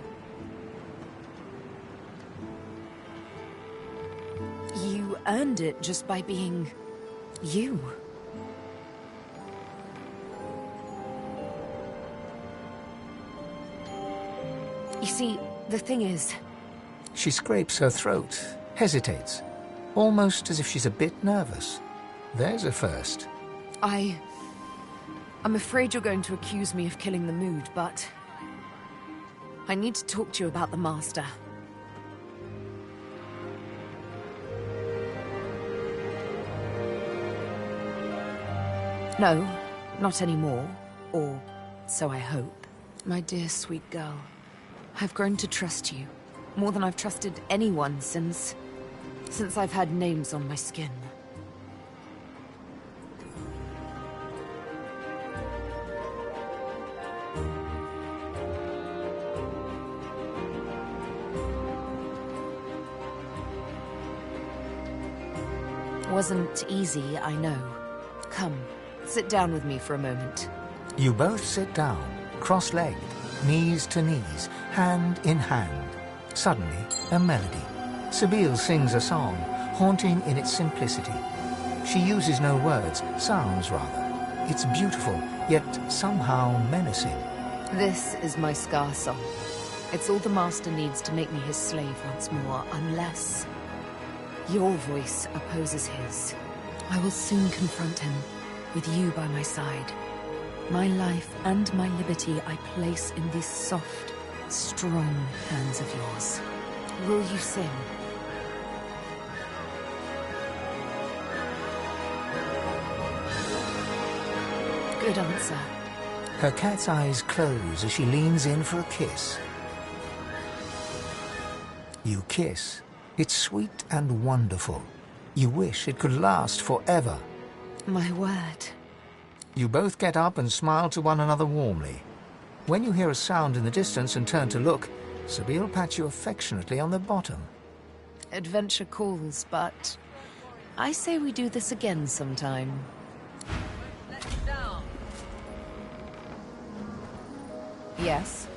[SPEAKER 9] You earned it just by being you. You see, the thing is...
[SPEAKER 1] She scrapes her throat, hesitates, almost as if she's a bit nervous. There's a first.
[SPEAKER 9] I'm afraid you're going to accuse me of killing the mood, but... I need to talk to you about the Master. No, not anymore. Or so I hope. My dear sweet girl, I've grown to trust you. More than I've trusted anyone since I've had names on my skin. Wasn't easy, I know. Come, sit down with me for a moment.
[SPEAKER 1] You both sit down, cross-legged, knees to knees, hand in hand. Suddenly, a melody. Sabine sings a song, haunting in its simplicity. She uses no words, sounds rather. It's beautiful, yet somehow menacing.
[SPEAKER 9] This is my Scar song. It's all the Master needs to make me his slave once more, unless your voice opposes his. I will soon confront him, with you by my side. My life and my liberty I place in these soft, strong hands of yours. Will you sing? Good answer.
[SPEAKER 1] Her cat's eyes close as she leans in for a kiss. You kiss. It's sweet and wonderful. You wish it could last forever.
[SPEAKER 9] My word.
[SPEAKER 1] You both get up and smile to one another warmly. When you hear a sound in the distance and turn to look, Sabine pats you affectionately on the bottom.
[SPEAKER 9] Adventure calls, but I say we do this again sometime. Yes?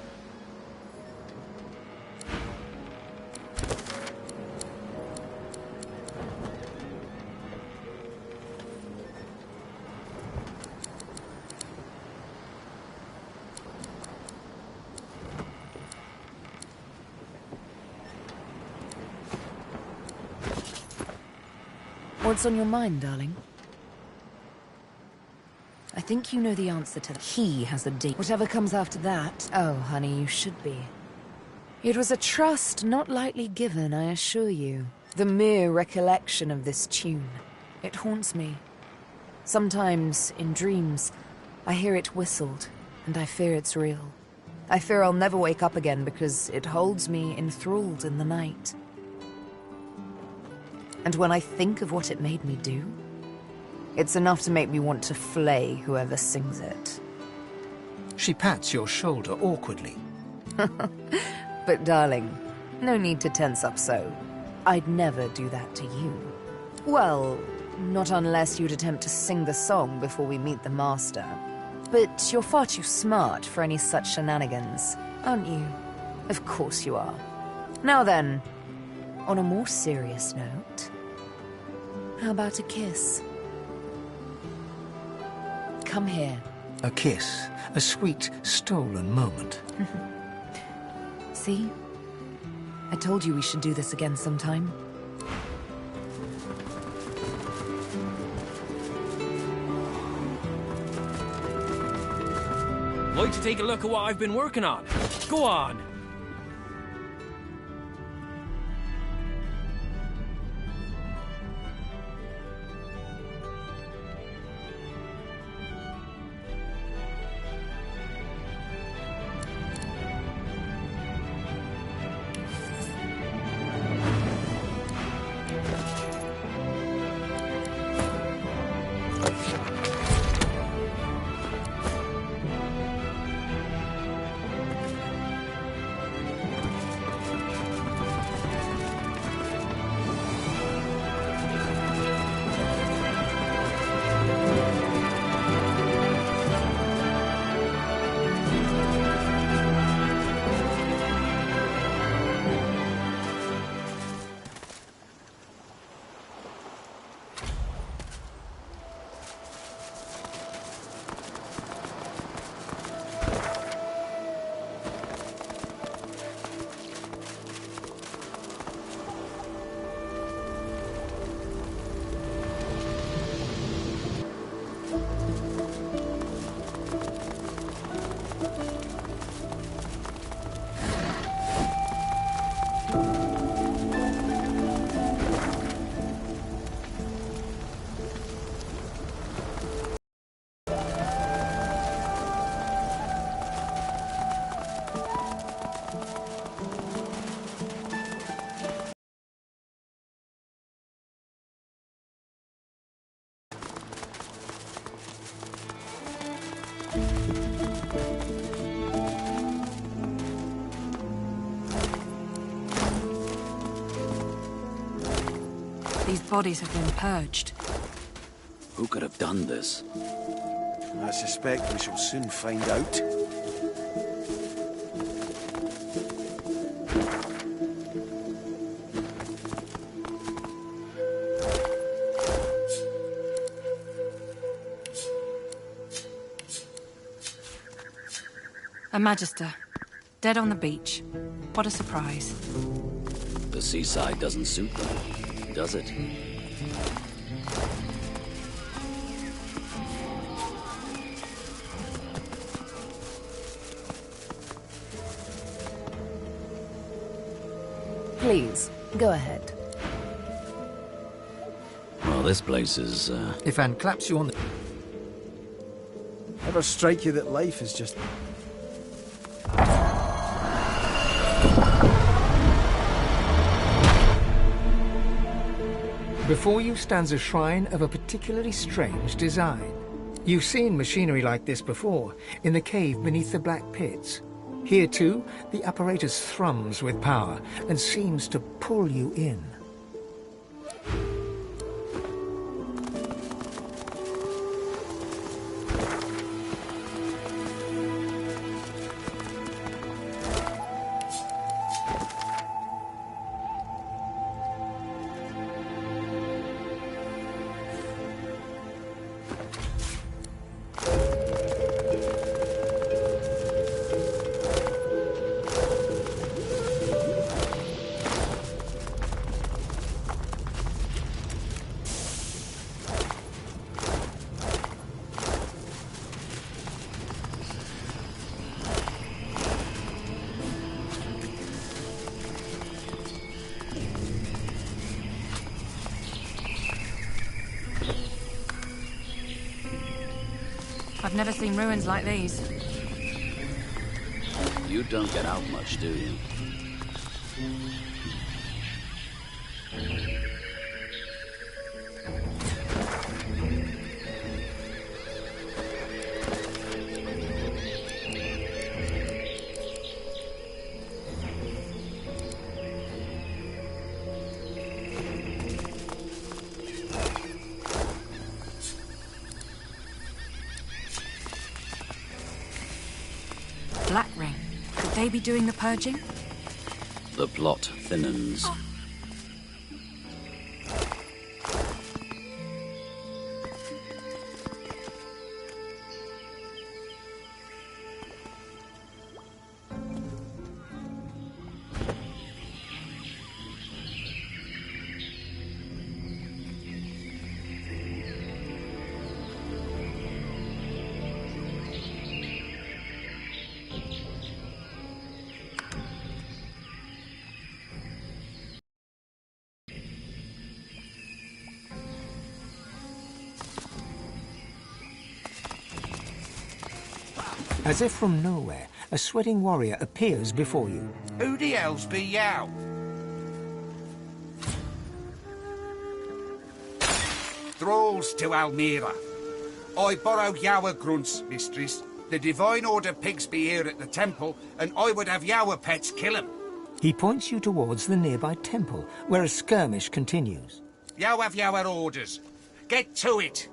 [SPEAKER 9] What's on your mind, darling? I think you know the answer to that. He has a date. Whatever comes after that... Oh, honey, you should be. It was a trust not lightly given, I assure you. The mere recollection of this tune. It haunts me. Sometimes, in dreams, I hear it whistled, and I fear it's real. I fear I'll never wake up again because it holds me enthralled in the night. And when I think of what it made me do, it's enough to make me want to flay whoever sings it.
[SPEAKER 1] She pats your shoulder awkwardly.
[SPEAKER 9] But darling, no need to tense up so. I'd never do that to you. Well, not unless you'd attempt to sing the song before we meet the Master. But you're far too smart for any such shenanigans, aren't you? Of course you are. Now then, on a more serious note, how about a kiss? Come here.
[SPEAKER 1] A kiss, a sweet, stolen moment.
[SPEAKER 9] See? I told you we should do this again sometime.
[SPEAKER 19] Like to take a look at what I've been working on? Go on!
[SPEAKER 13] These bodies have been purged.
[SPEAKER 8] Who could have done this?
[SPEAKER 6] I suspect we shall soon find out.
[SPEAKER 20] A Magister. Dead on the beach. What a surprise.
[SPEAKER 8] The seaside doesn't suit them, does it?
[SPEAKER 9] Please, go ahead.
[SPEAKER 8] Well, this place is,
[SPEAKER 1] If Anne claps you on the...
[SPEAKER 6] Ever strike you that life is just...
[SPEAKER 1] Before you stands a shrine of a particularly strange design. You've seen machinery like this before, in the cave beneath the Black Pits. Here too, the apparatus thrums with power and seems to pull you in.
[SPEAKER 20] I've never seen ruins like these.
[SPEAKER 8] You don't get out much, do you?
[SPEAKER 20] Black Ring. Could they be doing the purging?
[SPEAKER 8] The plot thinnens.
[SPEAKER 1] As if from nowhere, a sweating warrior appears before you.
[SPEAKER 21] Who the hell's be yow? Thralls to Almira. I borrow Yower grunts, mistress. The Divine Order pigs be here at the temple, and I would have Yower pets kill 'em.
[SPEAKER 1] He points you towards the nearby temple, where a skirmish continues.
[SPEAKER 21] Yow have Yower orders. Get to it.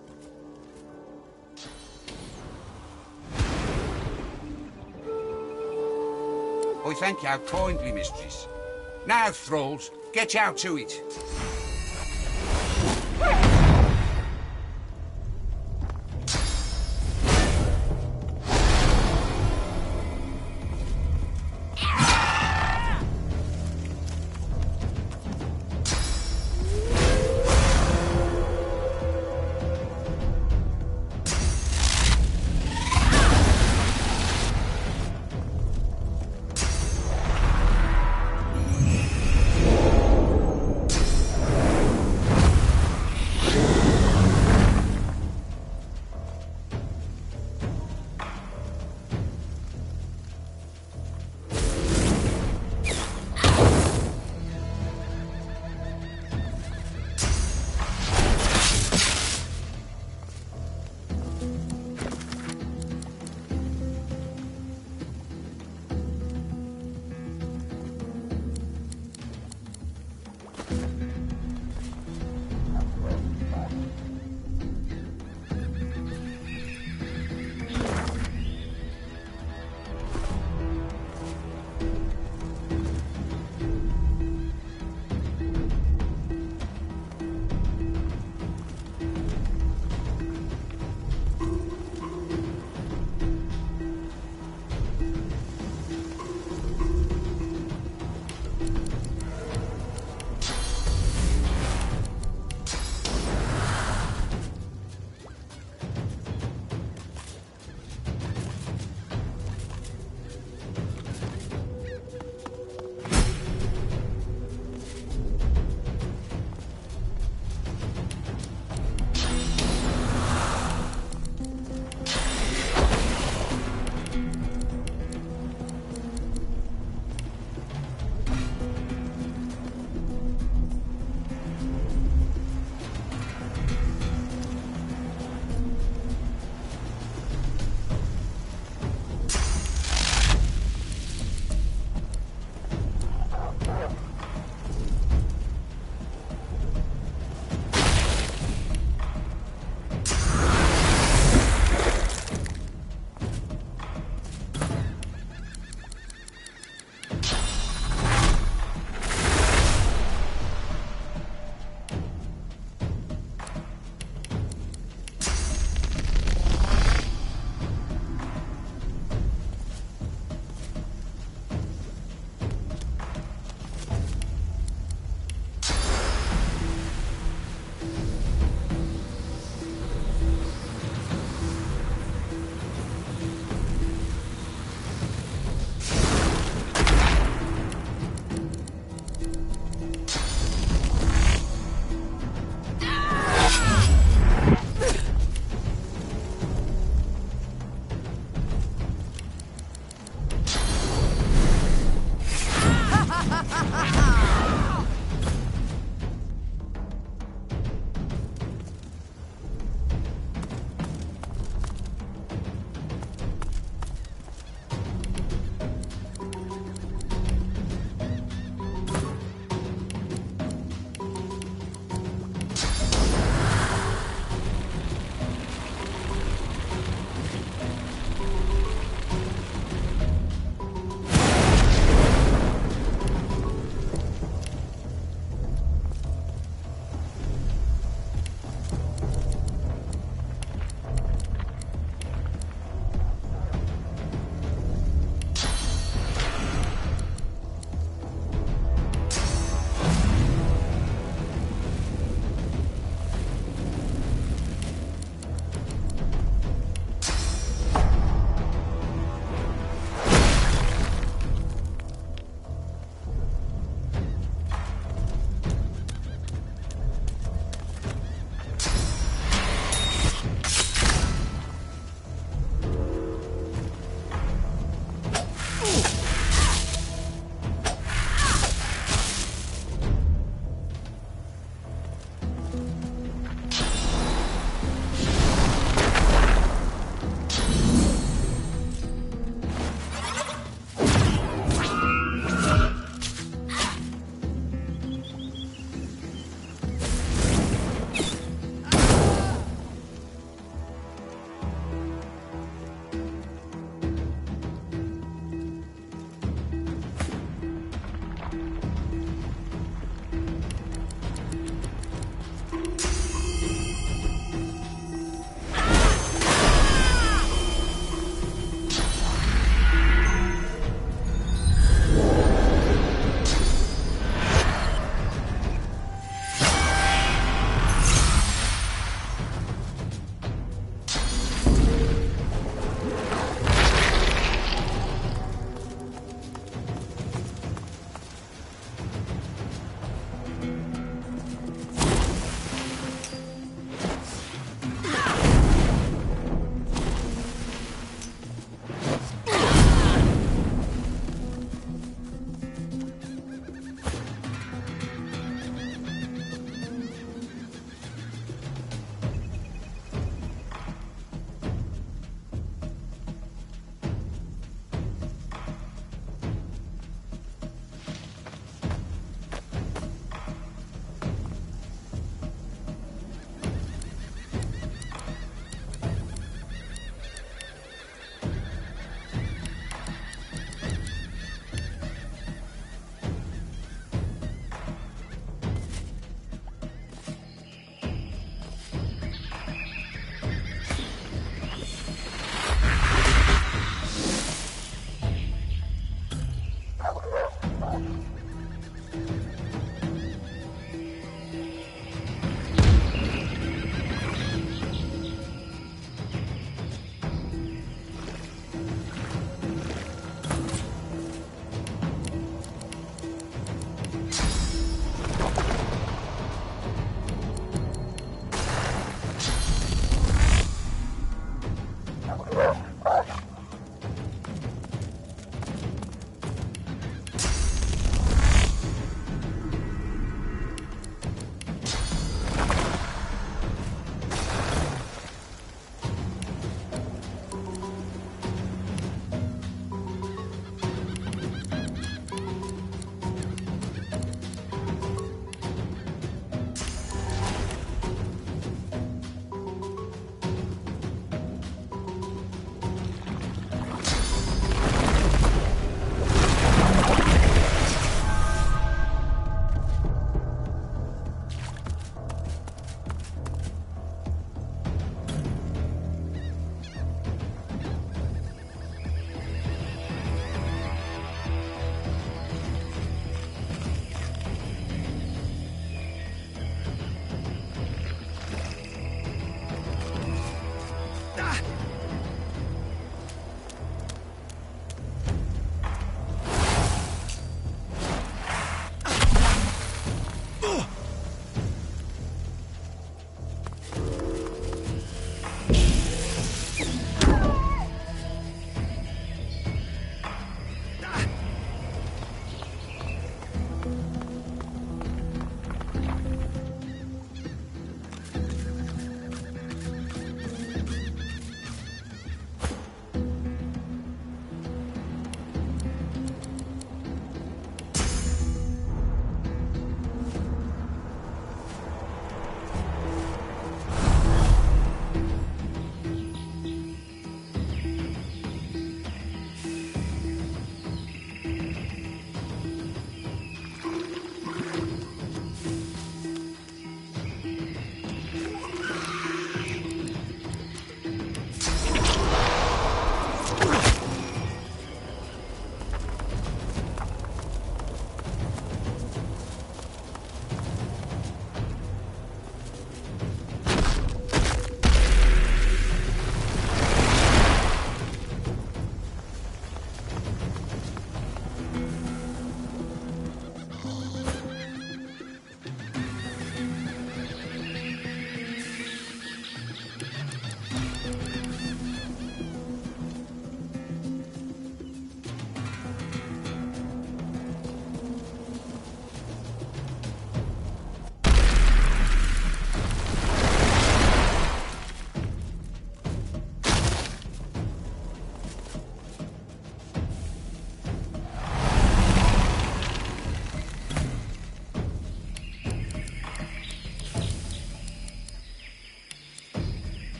[SPEAKER 21] I thank you kindly, mistress. Now, thralls, get out to it.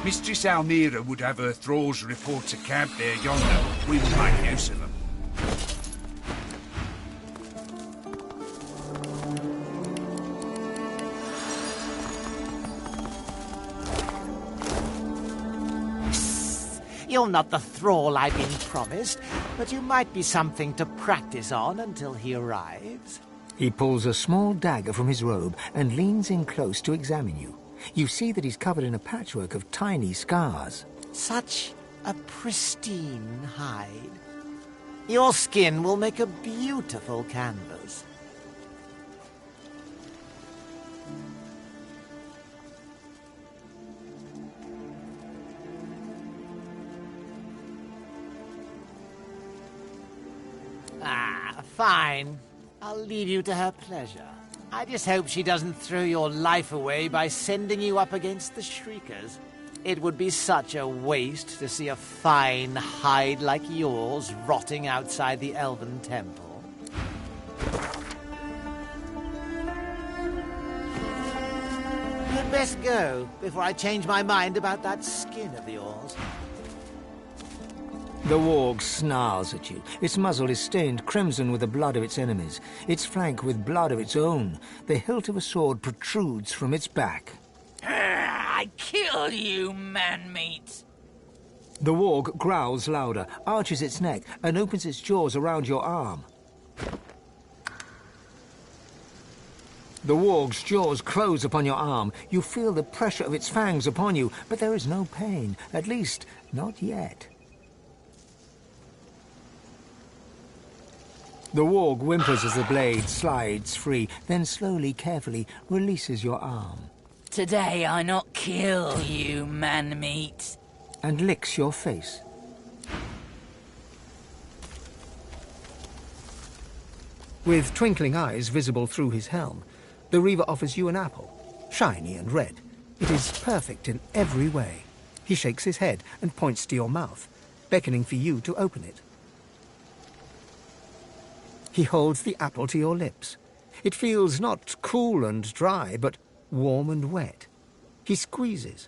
[SPEAKER 21] Mistress Almira would have her thralls report to camp there yonder. We will make use of them.
[SPEAKER 3] You're not the thrall I've been promised, but you might be something to practice on until he arrives.
[SPEAKER 1] He pulls a small dagger from his robe and leans in close to examine you. You see that he's covered in a patchwork of tiny scars.
[SPEAKER 3] Such a pristine hide. Your skin will make a beautiful canvas. Fine. I'll leave you to her pleasure. I just hope she doesn't throw your life away by sending you up against the Shriekers. It would be such a waste to see a fine hide like yours rotting outside the Elven Temple. You'd best go before I change my mind about that skin of yours.
[SPEAKER 1] The warg snarls at you. Its muzzle is stained crimson with the blood of its enemies, its flank with blood of its own. The hilt of a sword protrudes from its back.
[SPEAKER 22] I kill you, man-meat!
[SPEAKER 1] The warg growls louder, arches its neck, and opens its jaws around your arm. The warg's jaws close upon your arm. You feel the pressure of its fangs upon you, but there is no pain, at least not yet. The warg whimpers as the blade slides free, then slowly, carefully releases your arm.
[SPEAKER 22] Today I not kill you, man-meat.
[SPEAKER 1] And licks your face. With twinkling eyes visible through his helm, the Reaver offers you an apple, shiny and red. It is perfect in every way. He shakes his head and points to your mouth, beckoning for you to open it. He holds the apple to your lips. It feels not cool and dry, but warm and wet. He squeezes.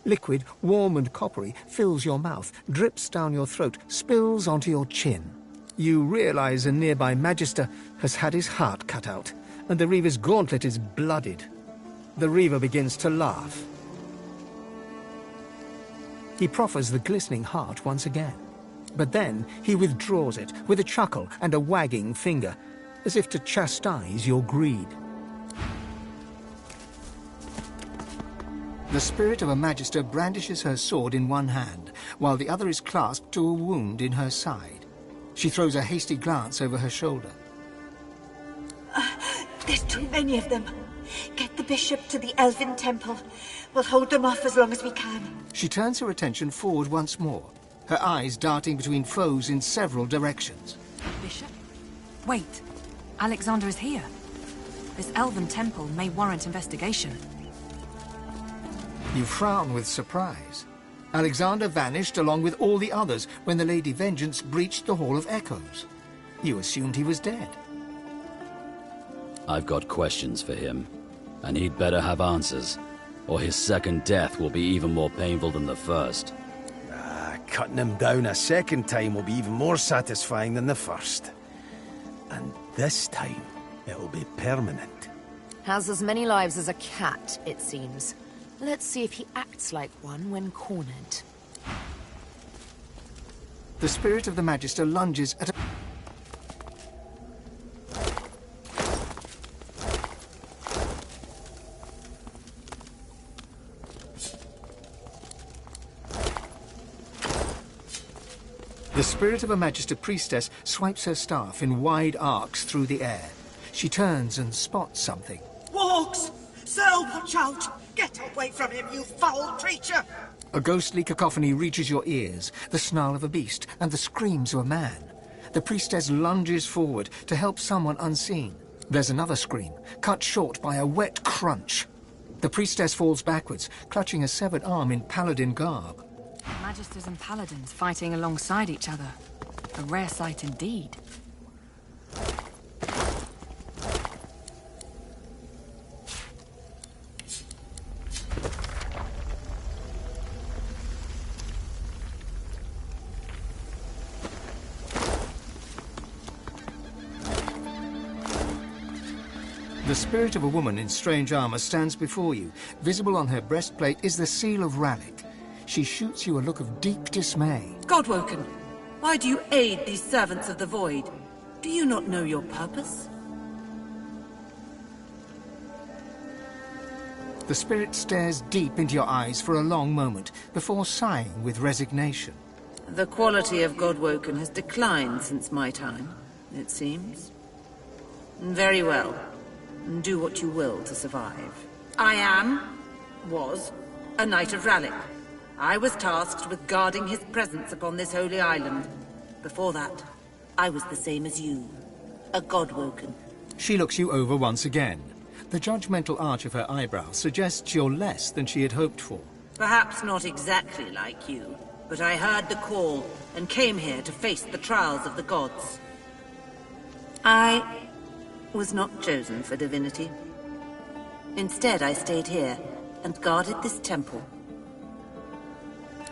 [SPEAKER 1] Liquid, warm and coppery, fills your mouth, drips down your throat, spills onto your chin. You realize a nearby Magister has had his heart cut out, and the Reaver's gauntlet is blooded. The Reaver begins to laugh. He proffers the glistening heart once again. But then he withdraws it with a chuckle and a wagging finger, as if to chastise your greed. The spirit of a Magister brandishes her sword in one hand, while the other is clasped to a wound in her side. She throws a hasty glance over her shoulder.
[SPEAKER 11] There's too many of them. Get the bishop to the Elven Temple. We'll hold them off as long as we can.
[SPEAKER 1] She turns her attention forward once more, her eyes darting between foes in several directions.
[SPEAKER 20] Bishop? Wait. Alexander is here. This Elven Temple may warrant investigation.
[SPEAKER 1] You frown with surprise. Alexander vanished along with all the others when the Lady Vengeance breached the Hall of Echoes. You assumed he was dead.
[SPEAKER 8] I've got questions for him, and he'd better have answers, or his second death will be even more painful than the first.
[SPEAKER 6] Cutting him down a second time will be even more satisfying than the first. And this time, it'll be permanent.
[SPEAKER 9] Has as many lives as a cat, it seems. Let's see if he acts like one when cornered.
[SPEAKER 1] The spirit of the Magister lunges at a... The spirit of a Magister priestess swipes her staff in wide arcs through the air. She turns and spots something.
[SPEAKER 23] Wargs! Sir, watch out! Get away from him, you foul creature!
[SPEAKER 1] A ghostly cacophony reaches your ears, the snarl of a beast and the screams of a man. The priestess lunges forward to help someone unseen. There's another scream, cut short by a wet crunch. The priestess falls backwards, clutching a severed arm in paladin garb.
[SPEAKER 20] Magisters and paladins fighting alongside each other. A rare sight indeed.
[SPEAKER 1] The spirit of a woman in strange armor stands before you. Visible on her breastplate is the seal of Rallick. She shoots you a look of deep dismay.
[SPEAKER 4] Godwoken, why do you aid these servants of the Void? Do you not know your purpose?
[SPEAKER 1] The spirit stares deep into your eyes for a long moment, before sighing with resignation.
[SPEAKER 4] The quality of Godwoken has declined since my time, it seems. Very well. Do what you will to survive. I was, a Knight of Rallick. I was tasked with guarding his presence upon this holy island. Before that, I was the same as you, a Godwoken.
[SPEAKER 1] She looks you over once again. The judgmental arch of her eyebrows suggests you're less than she had hoped for.
[SPEAKER 4] Perhaps not exactly like you, but I heard the call and came here to face the trials of the gods. I was not chosen for divinity. Instead, I stayed here and guarded this temple.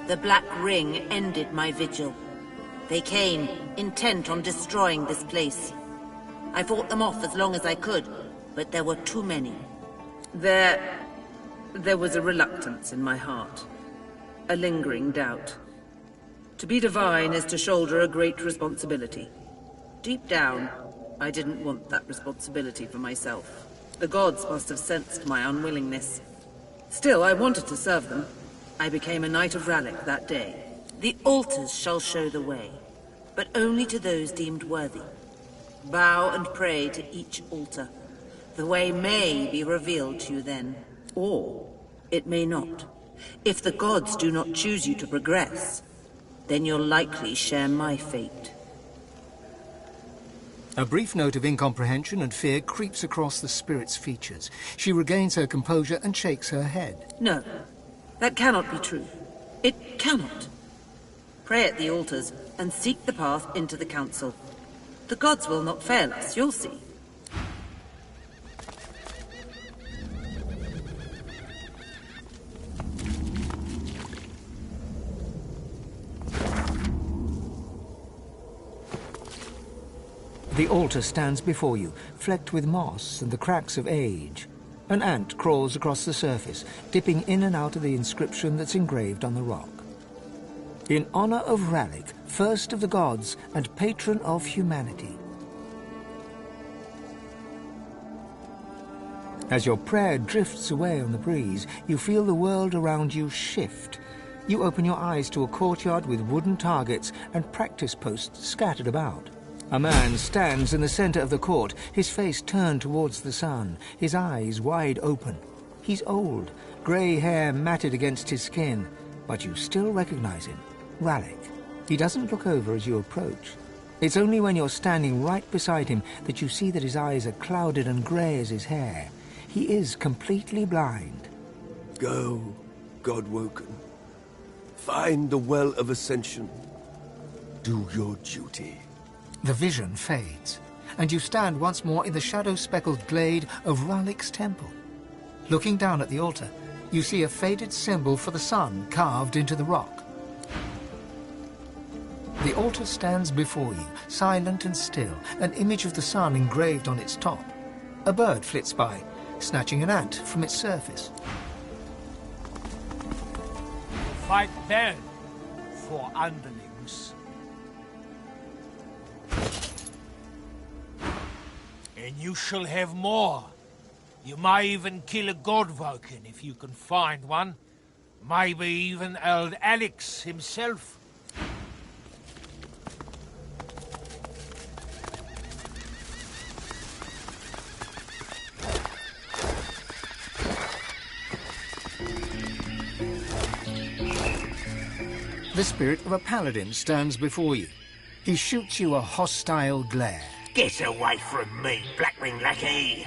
[SPEAKER 4] The Black Ring ended my vigil. They came, intent on destroying this place. I fought them off as long as I could, but there were too many. There was a reluctance in my heart. A lingering doubt. To be divine is to shoulder a great responsibility. Deep down, I didn't want that responsibility for myself. The gods must have sensed my unwillingness. Still, I wanted to serve them. I became a Knight of Rallick that day. The altars shall show the way, but only to those deemed worthy. Bow and pray to each altar. The way may be revealed to you then, or it may not. If the gods do not choose you to progress, then you'll likely share my fate.
[SPEAKER 1] A brief note of incomprehension and fear creeps across the spirit's features. She regains her composure and shakes her head.
[SPEAKER 4] No, that cannot be true. It cannot. Pray at the altars and seek the path into the council. The gods will not fail us, you'll see.
[SPEAKER 1] The altar stands before you, flecked with moss and the cracks of age. An ant crawls across the surface, dipping in and out of the inscription that's engraved on the rock. In honor of Rallick, first of the gods and patron of humanity. As your prayer drifts away on the breeze, you feel the world around you shift. You open your eyes to a courtyard with wooden targets and practice posts scattered about. A man stands in the center of the court, his face turned towards the sun, his eyes wide open. He's old, grey hair matted against his skin, but you still recognize him, Rallick. He doesn't look over as you approach. It's only when you're standing right beside him that you see that his eyes are clouded and grey as his hair. He is completely blind.
[SPEAKER 5] Go, Godwoken. Find the Well of Ascension. Do your duty.
[SPEAKER 1] The vision fades, and you stand once more in the shadow-speckled glade of Rallick's temple. Looking down at the altar, you see a faded symbol for the sun carved into the rock. The altar stands before you, silent and still, an image of the sun engraved on its top. A bird flits by, snatching an ant from its surface.
[SPEAKER 3] Fight then for underlings. And you shall have more. You may even kill a Godwoken if you can find one. Maybe even old Alex himself.
[SPEAKER 1] The spirit of a paladin stands before you. He shoots you a hostile glare.
[SPEAKER 10] Get away from me, Blackwing lackey!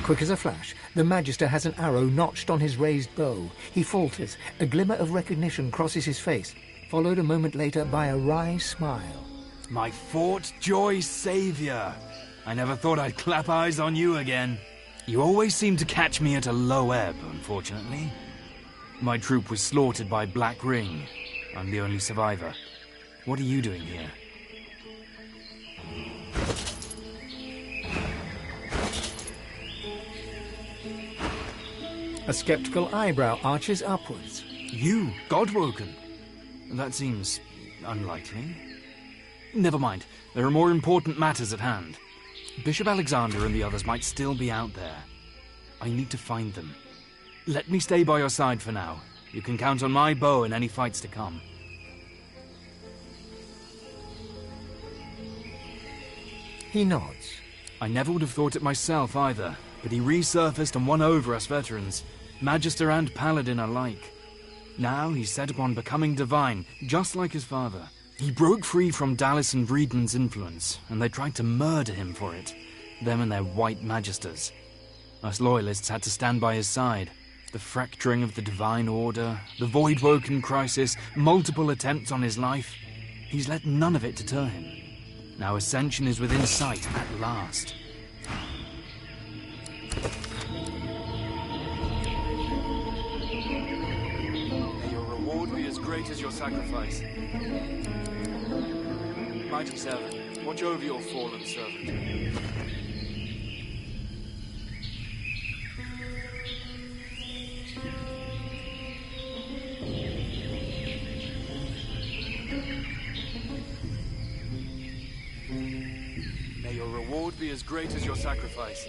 [SPEAKER 1] Quick as a flash, the Magister has an arrow notched on his raised bow. He falters. A glimmer of recognition crosses his face, followed a moment later by a wry smile.
[SPEAKER 19] My Fort Joy savior. I never thought I'd clap eyes on you again. You always seem to catch me at a low ebb, unfortunately. My troop was slaughtered by Black Ring. I'm the only survivor. What are you doing here?
[SPEAKER 1] A skeptical eyebrow arches upwards.
[SPEAKER 19] You, Godwoken? That seems unlikely. Never mind. There are more important matters at hand. Bishop Alexander and the others might still be out there. I need to find them. Let me stay by your side for now. You can count on my bow in any fights to come.
[SPEAKER 1] He nods.
[SPEAKER 19] I never would have thought it myself either, but he resurfaced and won over us veterans, Magister and Paladin alike. Now he's set upon becoming divine, just like his father. He broke free from Dallas and Vreeden's influence, and they tried to murder him for it. Them and their white magisters. Us loyalists had to stand by his side. The fracturing of the Divine Order, the Voidwoken crisis, multiple attempts on his life. He's let none of it deter him. Now ascension is within sight at last. May your reward be as great as your sacrifice. Mighty Seven, watch over your fallen servant. May your reward be as great as your sacrifice.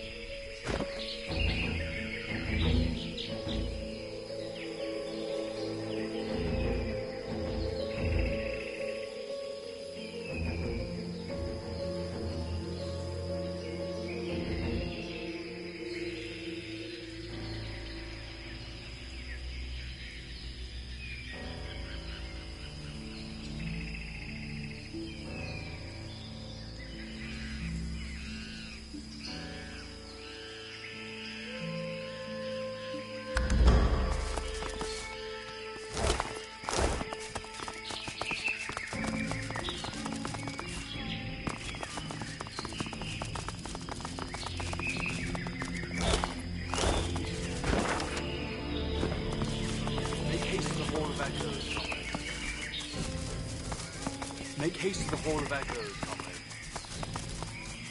[SPEAKER 19] Make haste to the Hall of Echoes, comrade.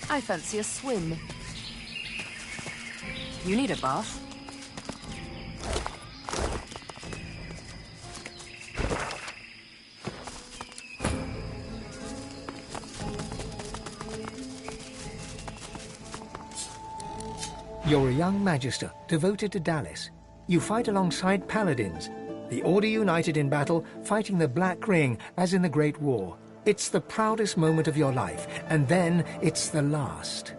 [SPEAKER 9] I fancy a swim.
[SPEAKER 20] You need a bath?
[SPEAKER 1] You're a young Magister, devoted to Dallas. You fight alongside Paladins. The Order united in battle, fighting the Black Ring, as in the Great War. It's the proudest moment of your life, and then it's the last.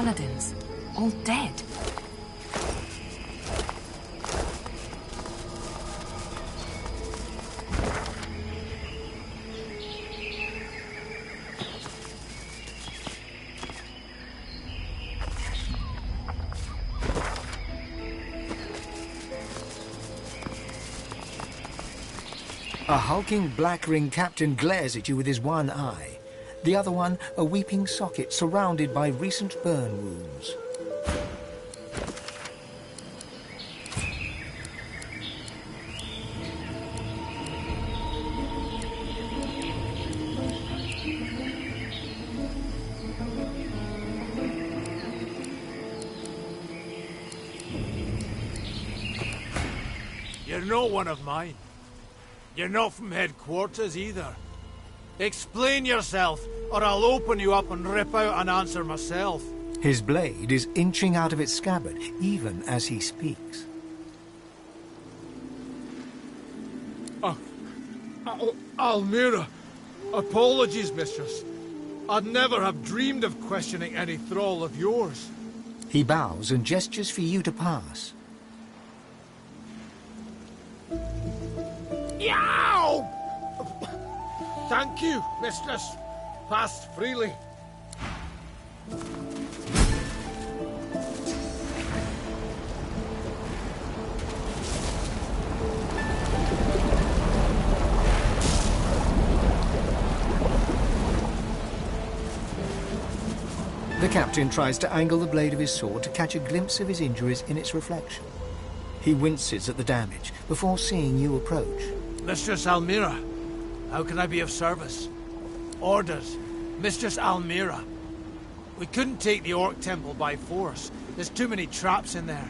[SPEAKER 20] paladins, all dead.
[SPEAKER 1] A hulking Black Ring captain glares at you with his one eye. The other one, a weeping socket surrounded by recent burn wounds.
[SPEAKER 7] You're not one of mine. You're not from headquarters either. Explain yourself, or I'll open you up and rip out an answer myself.
[SPEAKER 1] His blade is inching out of its scabbard, even as he speaks.
[SPEAKER 7] Almira, apologies, mistress. I'd never have dreamed of questioning any thrall of yours.
[SPEAKER 1] He bows and gestures for you to pass.
[SPEAKER 7] Yow! Thank you, mistress. Pass freely.
[SPEAKER 1] The captain tries to angle the blade of his sword to catch a glimpse of his injuries in its reflection. He winces at the damage before seeing you approach.
[SPEAKER 7] Mistress Almira, how can I be of service? Orders. Mistress Almira. We couldn't take the Orc Temple by force. There's too many traps in there.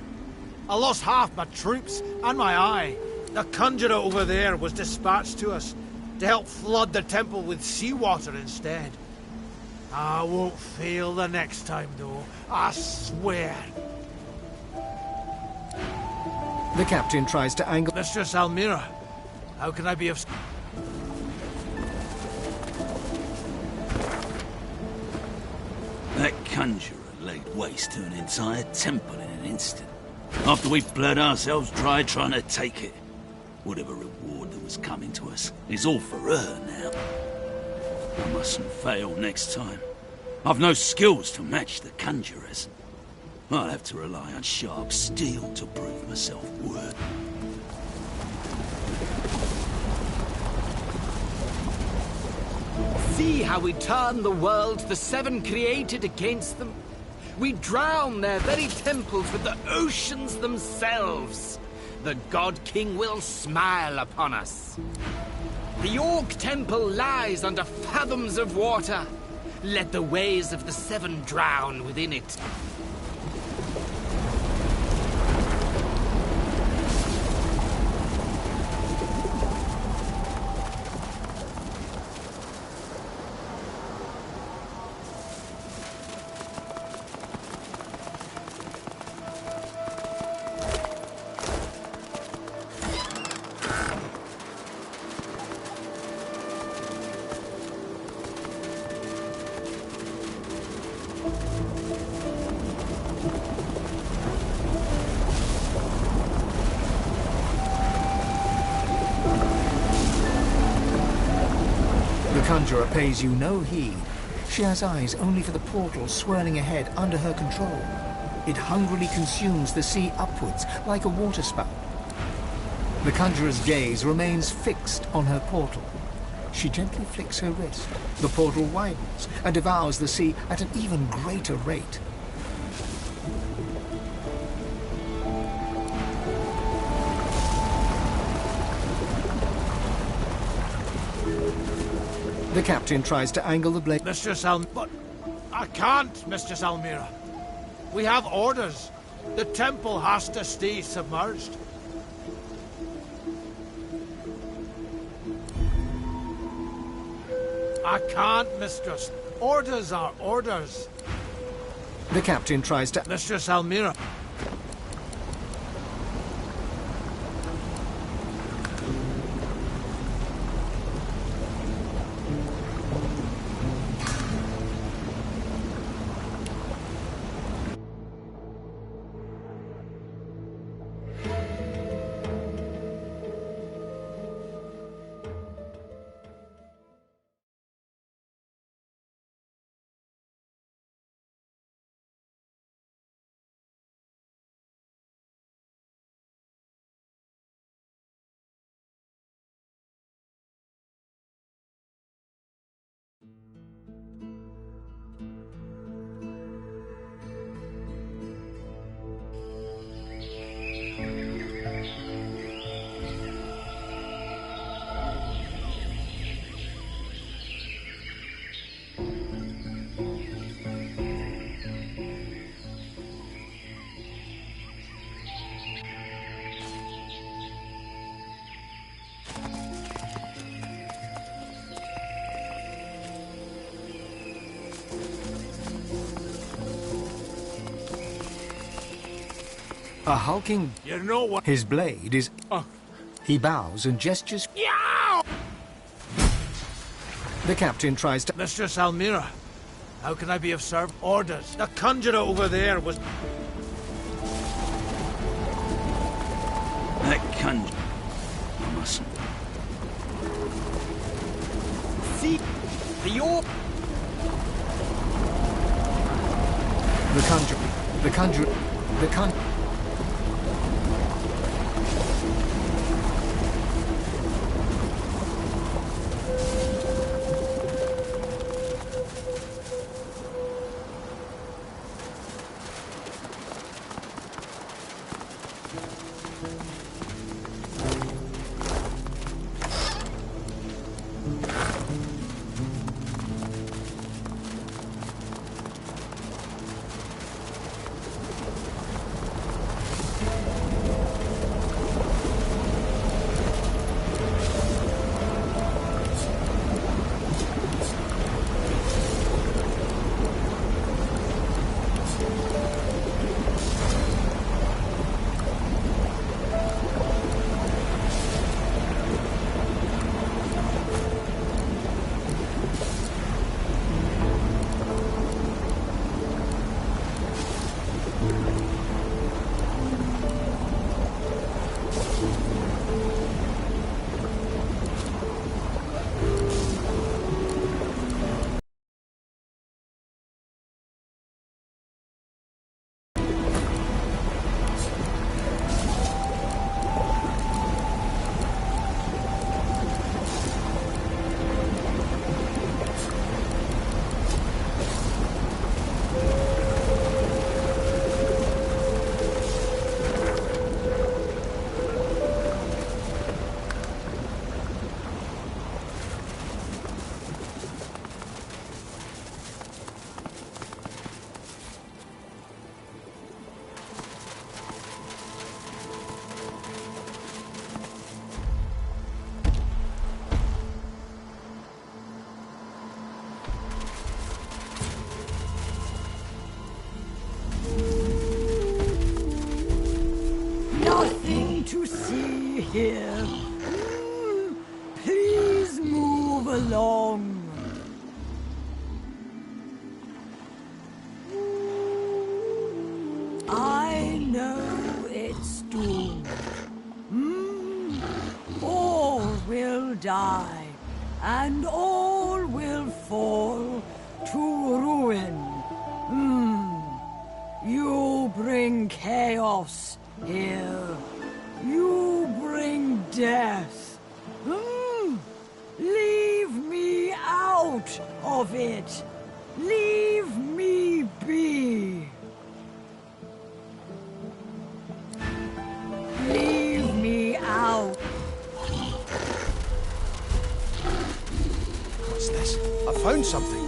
[SPEAKER 7] I lost half my troops and my eye. The conjurer over there was dispatched to us to help flood the temple with seawater instead. I won't fail the next time, though. I swear.
[SPEAKER 1] The captain tries to angle...
[SPEAKER 7] Mistress Almira, how can I be of...
[SPEAKER 2] That conjurer laid waste to an entire temple in an instant. After we bled ourselves dry trying to take it. Whatever reward that was coming to us is all for her now. I mustn't fail next time. I've no skills to match the conjurers. I'll have to rely on sharp steel to prove myself worthy.
[SPEAKER 15] See how we turn the world the Seven created against them? We drown their very temples with the oceans themselves. The God King will smile upon us. The Orc Temple lies under fathoms of water. Let the ways of the Seven drown within it.
[SPEAKER 1] The conjurer pays you no heed. She has eyes only for the portal swirling ahead under her control. It hungrily consumes the sea upwards like a waterspout. The conjurer's gaze remains fixed on her portal. She gently flicks her wrist. The portal widens and devours the sea at an even greater rate. The captain tries to angle the blade.
[SPEAKER 7] Mistress But I can't, Mistress Almira. We have orders. The temple has to stay submerged. I can't, Mistress. Orders are orders.
[SPEAKER 1] The captain tries to...
[SPEAKER 7] Mistress Almira.
[SPEAKER 1] A hulking...
[SPEAKER 7] You know what?
[SPEAKER 1] His blade is... He bows and gestures...
[SPEAKER 7] Yow!
[SPEAKER 1] The captain tries to...
[SPEAKER 7] Mistress Almira, how can I be of service? Orders. The conjurer over there was...
[SPEAKER 8] That conjurer... mustn't...
[SPEAKER 15] See? The orc...
[SPEAKER 1] The conjurer...
[SPEAKER 14] Nothing to see here. Please move along. I know it's doomed. All will die, and all will fall to ruin. You bring chaos here. You bring death. Leave me out of it. Leave me be. Leave me out.
[SPEAKER 6] What's this? I found something.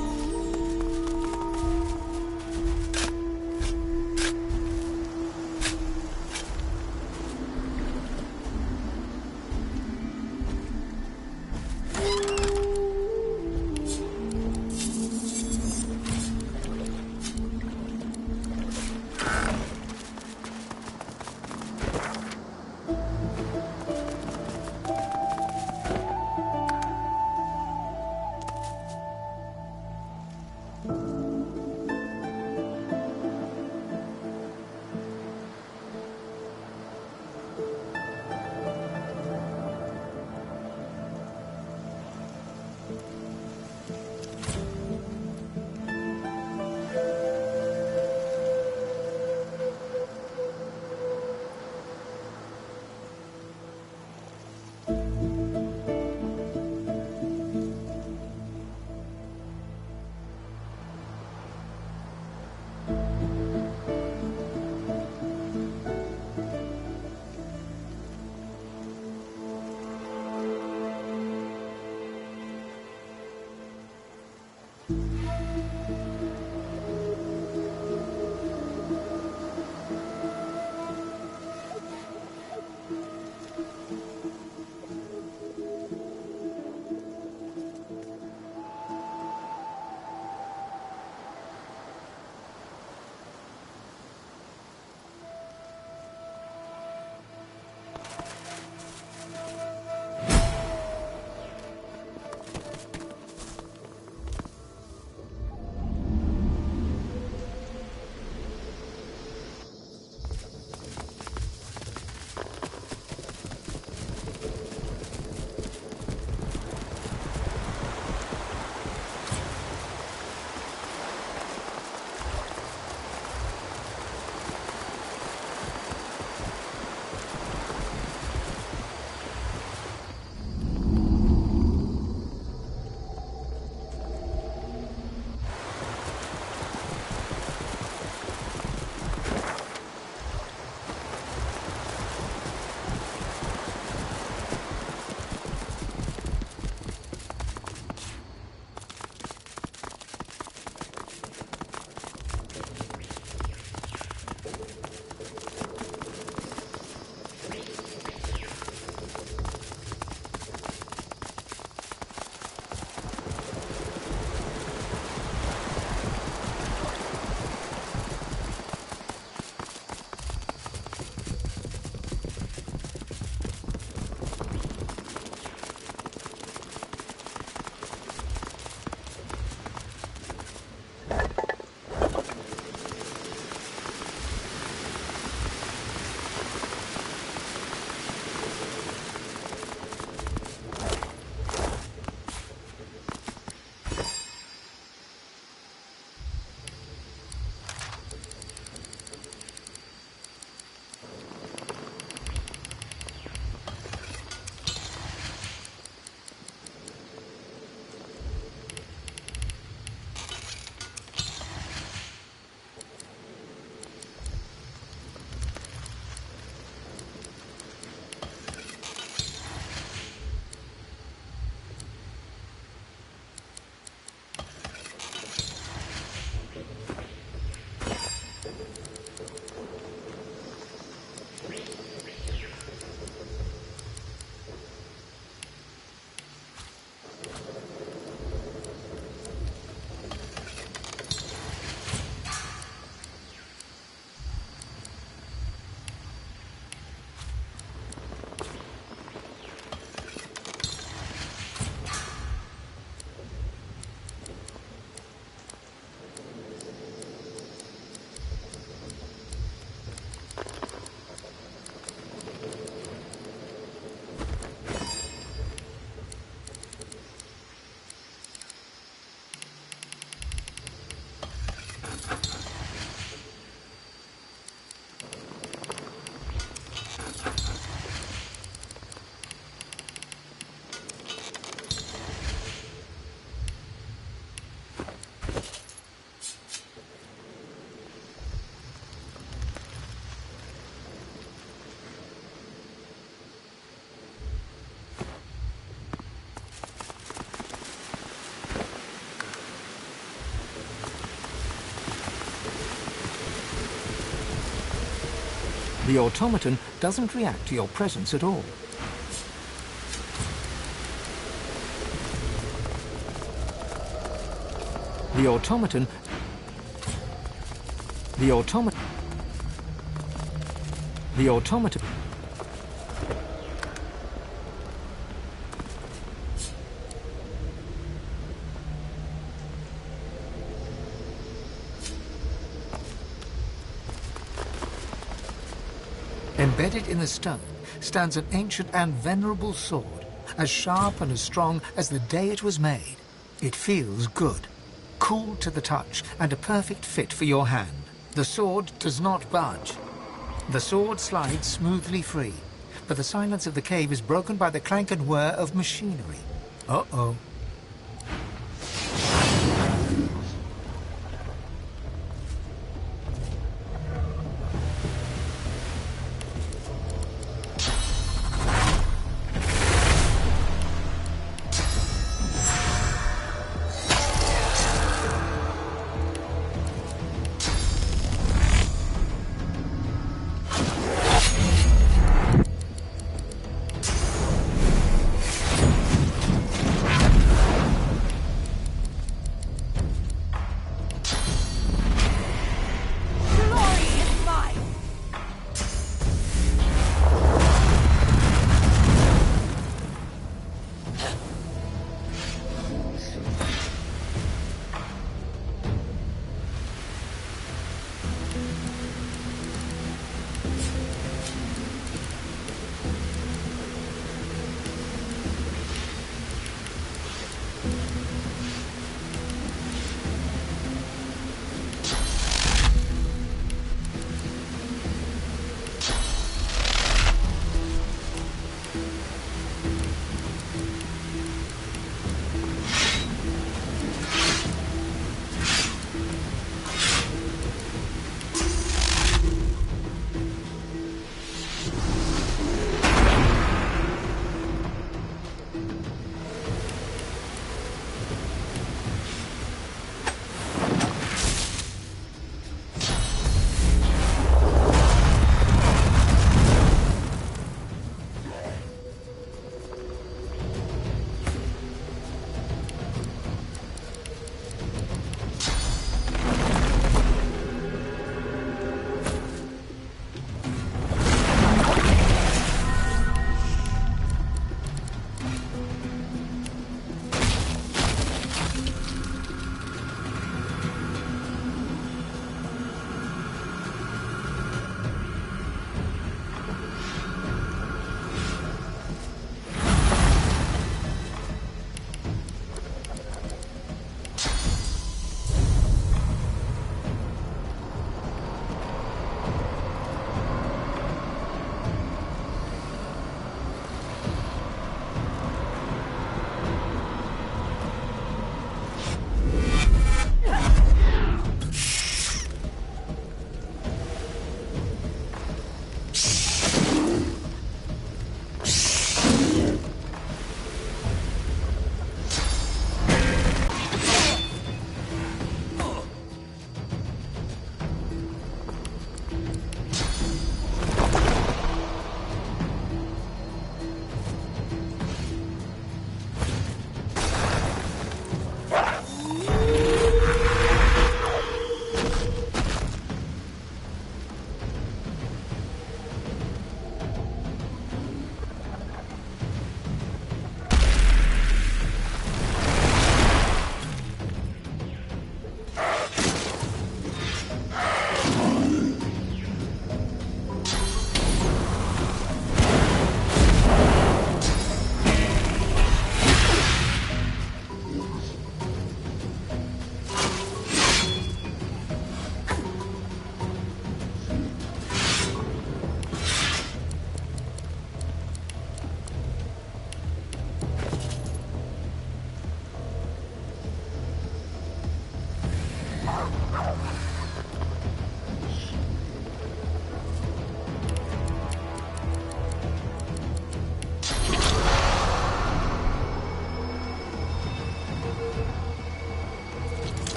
[SPEAKER 1] The automaton doesn't react to your presence at all. The automaton... The automaton... The automaton... Embedded in the stone stands an ancient and venerable sword, as sharp and as strong as the day it was made. It feels good, cool to the touch, and a perfect fit for your hand. The sword does not budge. The sword slides smoothly free, but the silence of the cave is broken by the clank and whir of machinery. Uh-oh.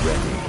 [SPEAKER 8] ready.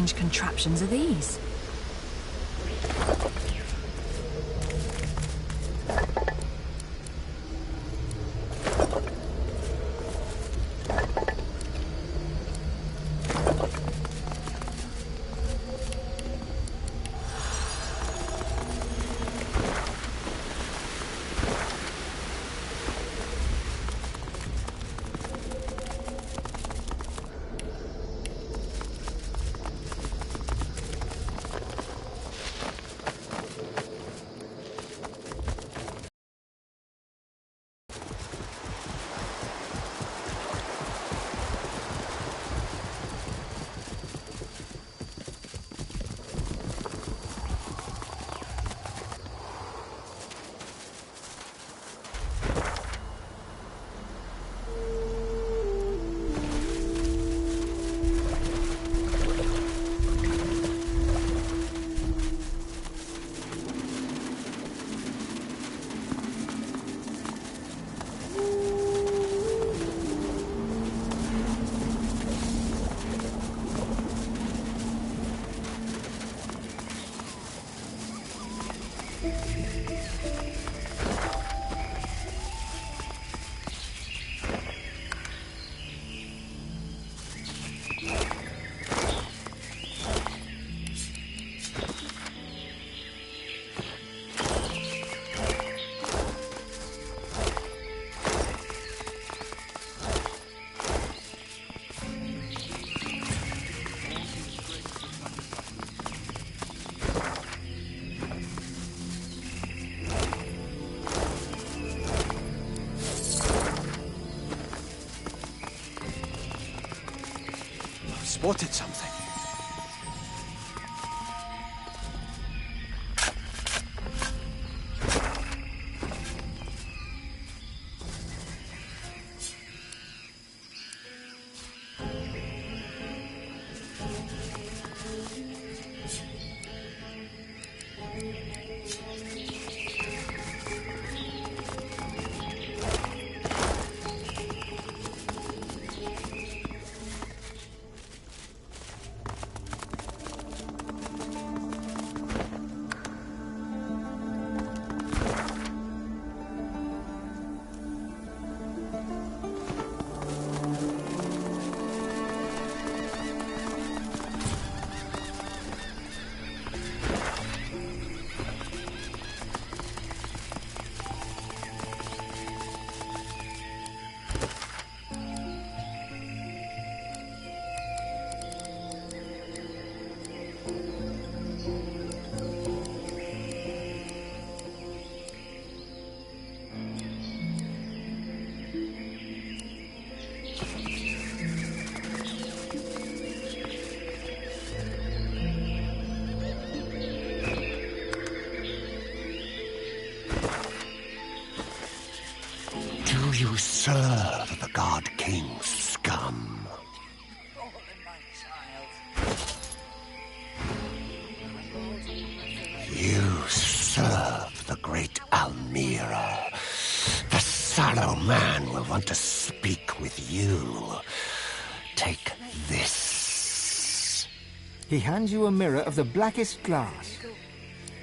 [SPEAKER 20] strange contraptions are these?
[SPEAKER 6] Spotted something.
[SPEAKER 5] Do you serve the God King's scum? You serve the great Almira. The sallow man will want to speak with you. Take this.
[SPEAKER 1] He hands you a mirror of the blackest glass.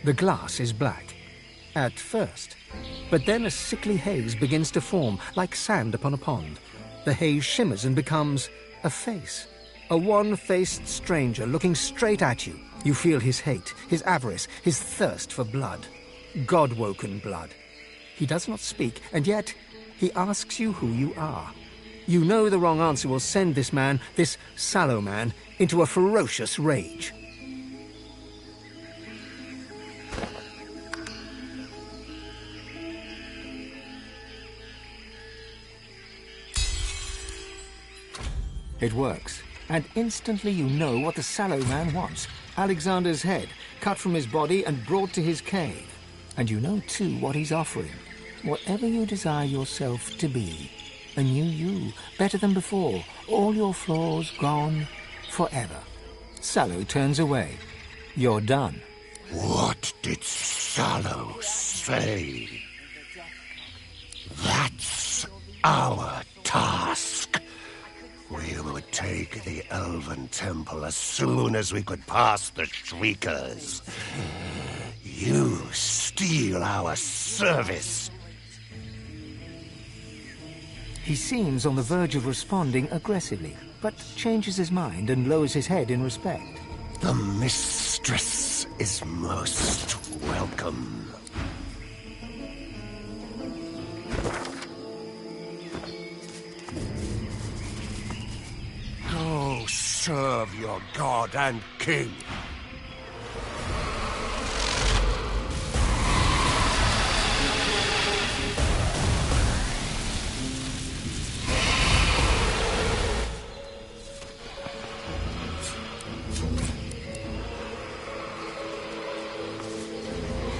[SPEAKER 1] The glass is black, at first. But then a sickly haze begins to form, like sand upon a pond. The haze shimmers and becomes a face. A wan-faced stranger looking straight at you. You feel his hate, his avarice, his thirst for blood. God-woken blood. He does not speak, and yet he asks you who you are. You know the wrong answer will send this man, this sallow man, into a ferocious rage. It works, and instantly you know what the sallow man wants. Alexander's head, cut from his body and brought to his cave. And you know, too, what he's offering. Whatever you desire yourself to be. A new you, better than before. All your flaws gone forever. Sallow turns away. You're done.
[SPEAKER 5] What did Sallow say? That's our task. We would take the Elven Temple as soon as we could pass the Shriekers. You steal our service.
[SPEAKER 1] He seems on the verge of responding aggressively, but changes his mind and lowers his head in respect.
[SPEAKER 5] The mistress is most welcome. Go serve your god and king.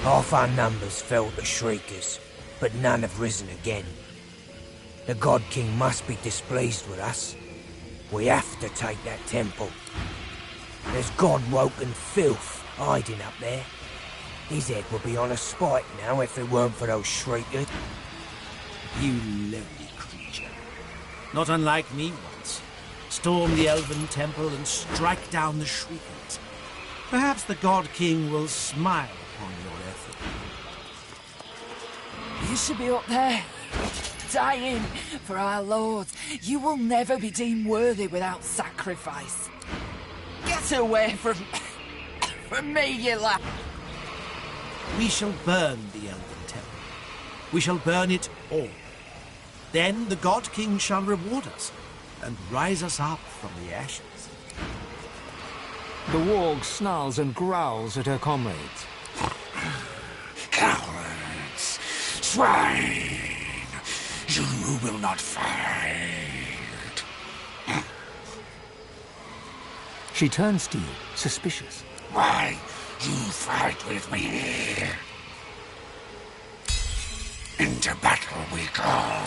[SPEAKER 12] Half our numbers fell to Shriekers, but none have risen again. The God King must be displeased with us. We have to take that temple. There's God-woken filth hiding up there. His head would be on a spike now if it weren't for those Shriekers.
[SPEAKER 2] You lonely creature. Not unlike me once. Storm the Elven Temple and strike down the Shriekers. Perhaps the God King will smile upon your effort.
[SPEAKER 22] You should be up there, dying for our lords. You will never be deemed worthy without sacrifice. Get away from me, you lad.
[SPEAKER 2] We shall burn the Elven Temple. We shall burn it all. Then the God King shall reward us and rise us up from the ashes.
[SPEAKER 1] The warg snarls and growls at her comrades.
[SPEAKER 5] Cowards! Swine! You will not fight!
[SPEAKER 1] She turns to you, suspicious.
[SPEAKER 5] Why you fight with me? Into battle we go!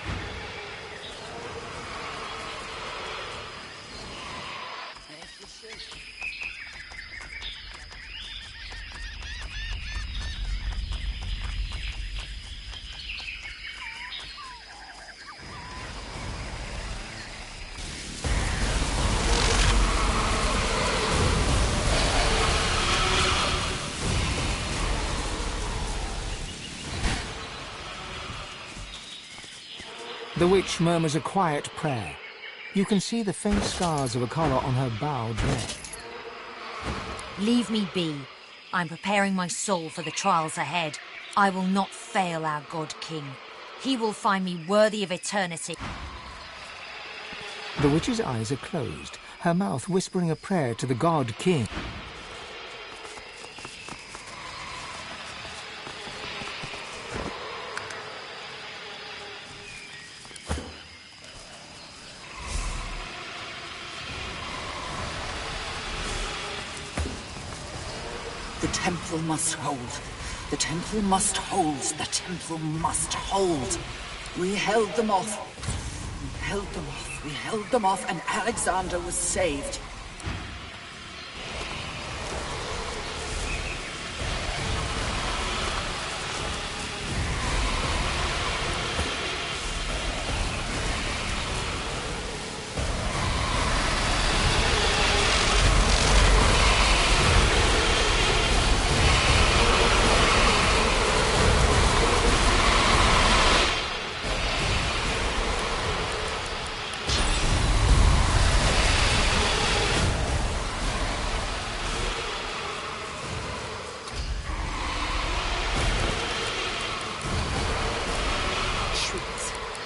[SPEAKER 1] The witch murmurs a quiet prayer. You can see the faint scars of a collar on her bowed neck.
[SPEAKER 16] Leave me be. I'm preparing my soul for the trials ahead. I will not fail our God King. He will find me worthy of eternity.
[SPEAKER 1] The witch's eyes are closed, her mouth whispering a prayer to the God King.
[SPEAKER 22] The temple must hold. The temple must hold. The temple must hold. We held them off. We held them off. We held them off, and Alexander was saved.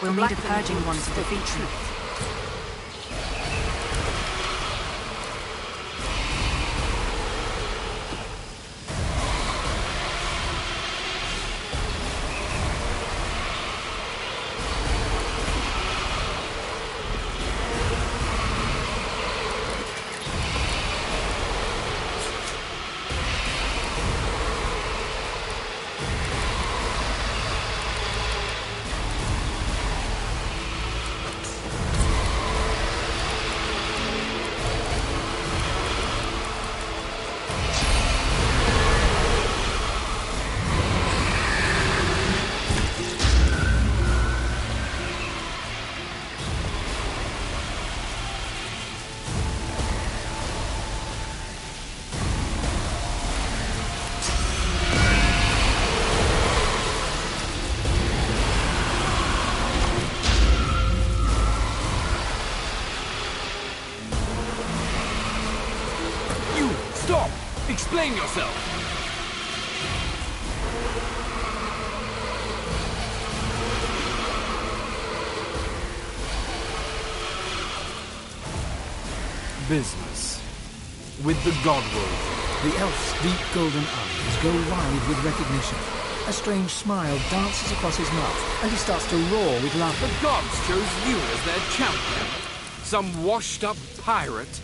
[SPEAKER 20] We'll need a purging one to defeat truth.
[SPEAKER 15] Explain yourself!
[SPEAKER 19] Business. With the God World.
[SPEAKER 1] The elf's deep golden eyes go wide with recognition. A strange smile dances across his mouth, and he starts to roar with laughter.
[SPEAKER 15] The gods chose you as their champion. Some washed-up pirate.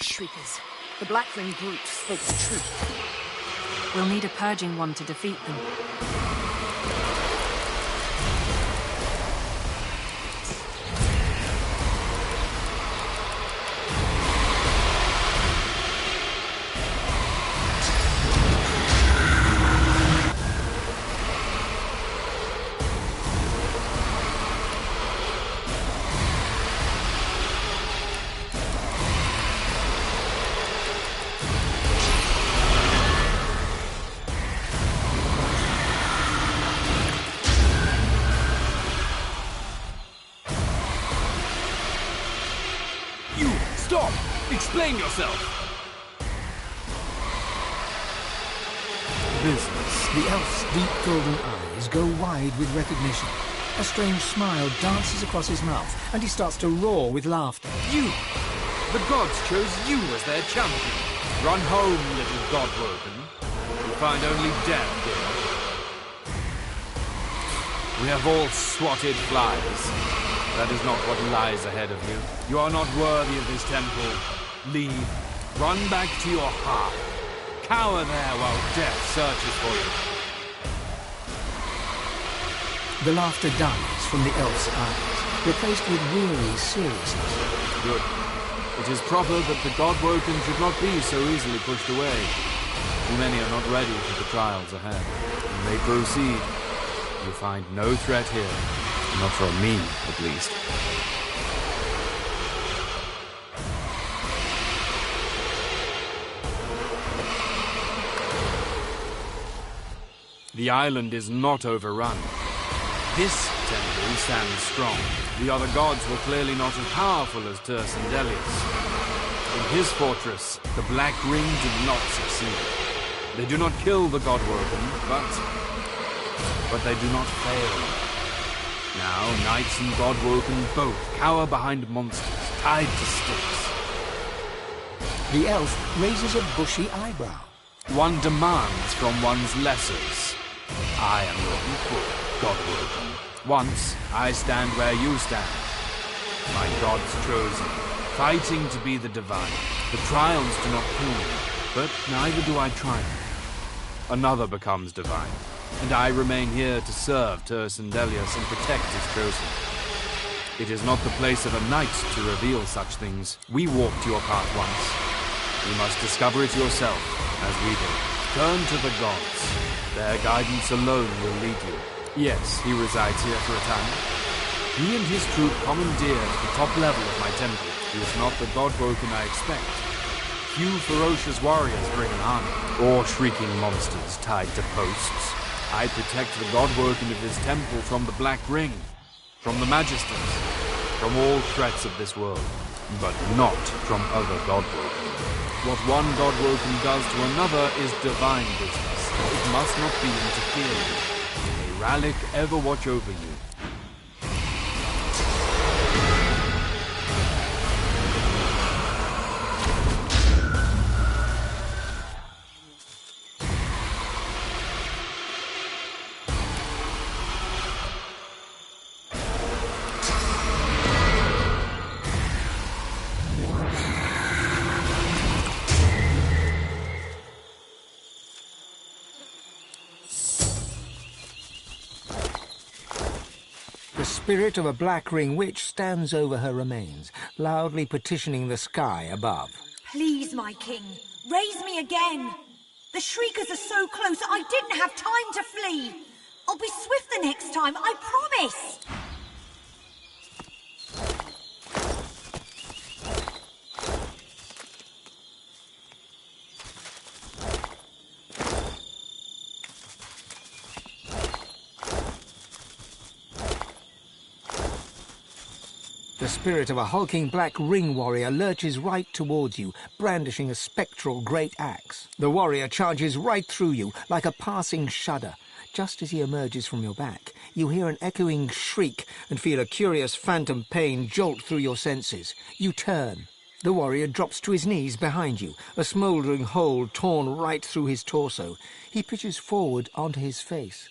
[SPEAKER 20] Shriekers. The Black Ring brute spoke the truth. We'll need a purging one to defeat them.
[SPEAKER 15] Stop! Explain yourself!
[SPEAKER 1] Business. The elf's deep golden eyes go wide with recognition. A strange smile dances across his mouth, and he starts to roar with laughter.
[SPEAKER 15] You! The gods chose you as their champion. Run home, little godwoken. You find only death here. We have all swatted flies. That is not what lies ahead of you. You are not worthy of this temple. Leave. Run back to your hearth. Cower there while death searches for you.
[SPEAKER 1] The laughter dies from the elf's eyes, replaced with weary seriousness.
[SPEAKER 19] Good. It is proper that the Godwoken should not be so easily pushed away. Too many are not ready for the trials ahead. You may proceed. You find no threat here. Not from me, at least. The island is not overrun. This temple stands strong. The other gods were clearly not as powerful as Tercendelius. In his fortress, the Black Ring did not succeed. They do not kill the Godwoken, but they do not fail. Now, knights and Godwoken both cower behind monsters, tied to sticks.
[SPEAKER 1] The elf raises a bushy eyebrow.
[SPEAKER 19] One demands from one's lessers. I am your equal, Godwoken. Once, I stand where you stand. My gods chosen, fighting to be the divine. The trials do not kill me, but neither do I triumph. Another becomes divine, and I remain here to serve Tercendelius and protect his chosen. It is not the place of a knight to reveal such things. We walked your path once. You must discover it yourself, as we did. Turn to the gods. Their guidance alone will lead you. Yes, he resides here for a time. He and his troop commandeered the top level of my temple. He is not the Godwoken I expect. Few ferocious warriors bring an army, or shrieking monsters tied to posts. I protect the Godwoken of his temple from the Black Ring, from the Magisters, from all threats of this world, but not from other Godwoken. What one Godwoken does to another is divine business. It must not be interfered with. May Ralik ever watch over you.
[SPEAKER 1] The spirit of a Black Ring witch stands over her remains, loudly petitioning the sky above.
[SPEAKER 14] Please, my king, raise me again. The Shriekers are so close, I didn't have time to flee. I'll be swift the next time, I promise.
[SPEAKER 1] The spirit of a hulking Black Ring warrior lurches right towards you, brandishing a spectral great axe. The warrior charges right through you, like a passing shudder. Just as he emerges from your back, you hear an echoing shriek and feel a curious phantom pain jolt through your senses. You turn. The warrior drops to his knees behind you, a smouldering hole torn right through his torso. He pitches forward onto his face.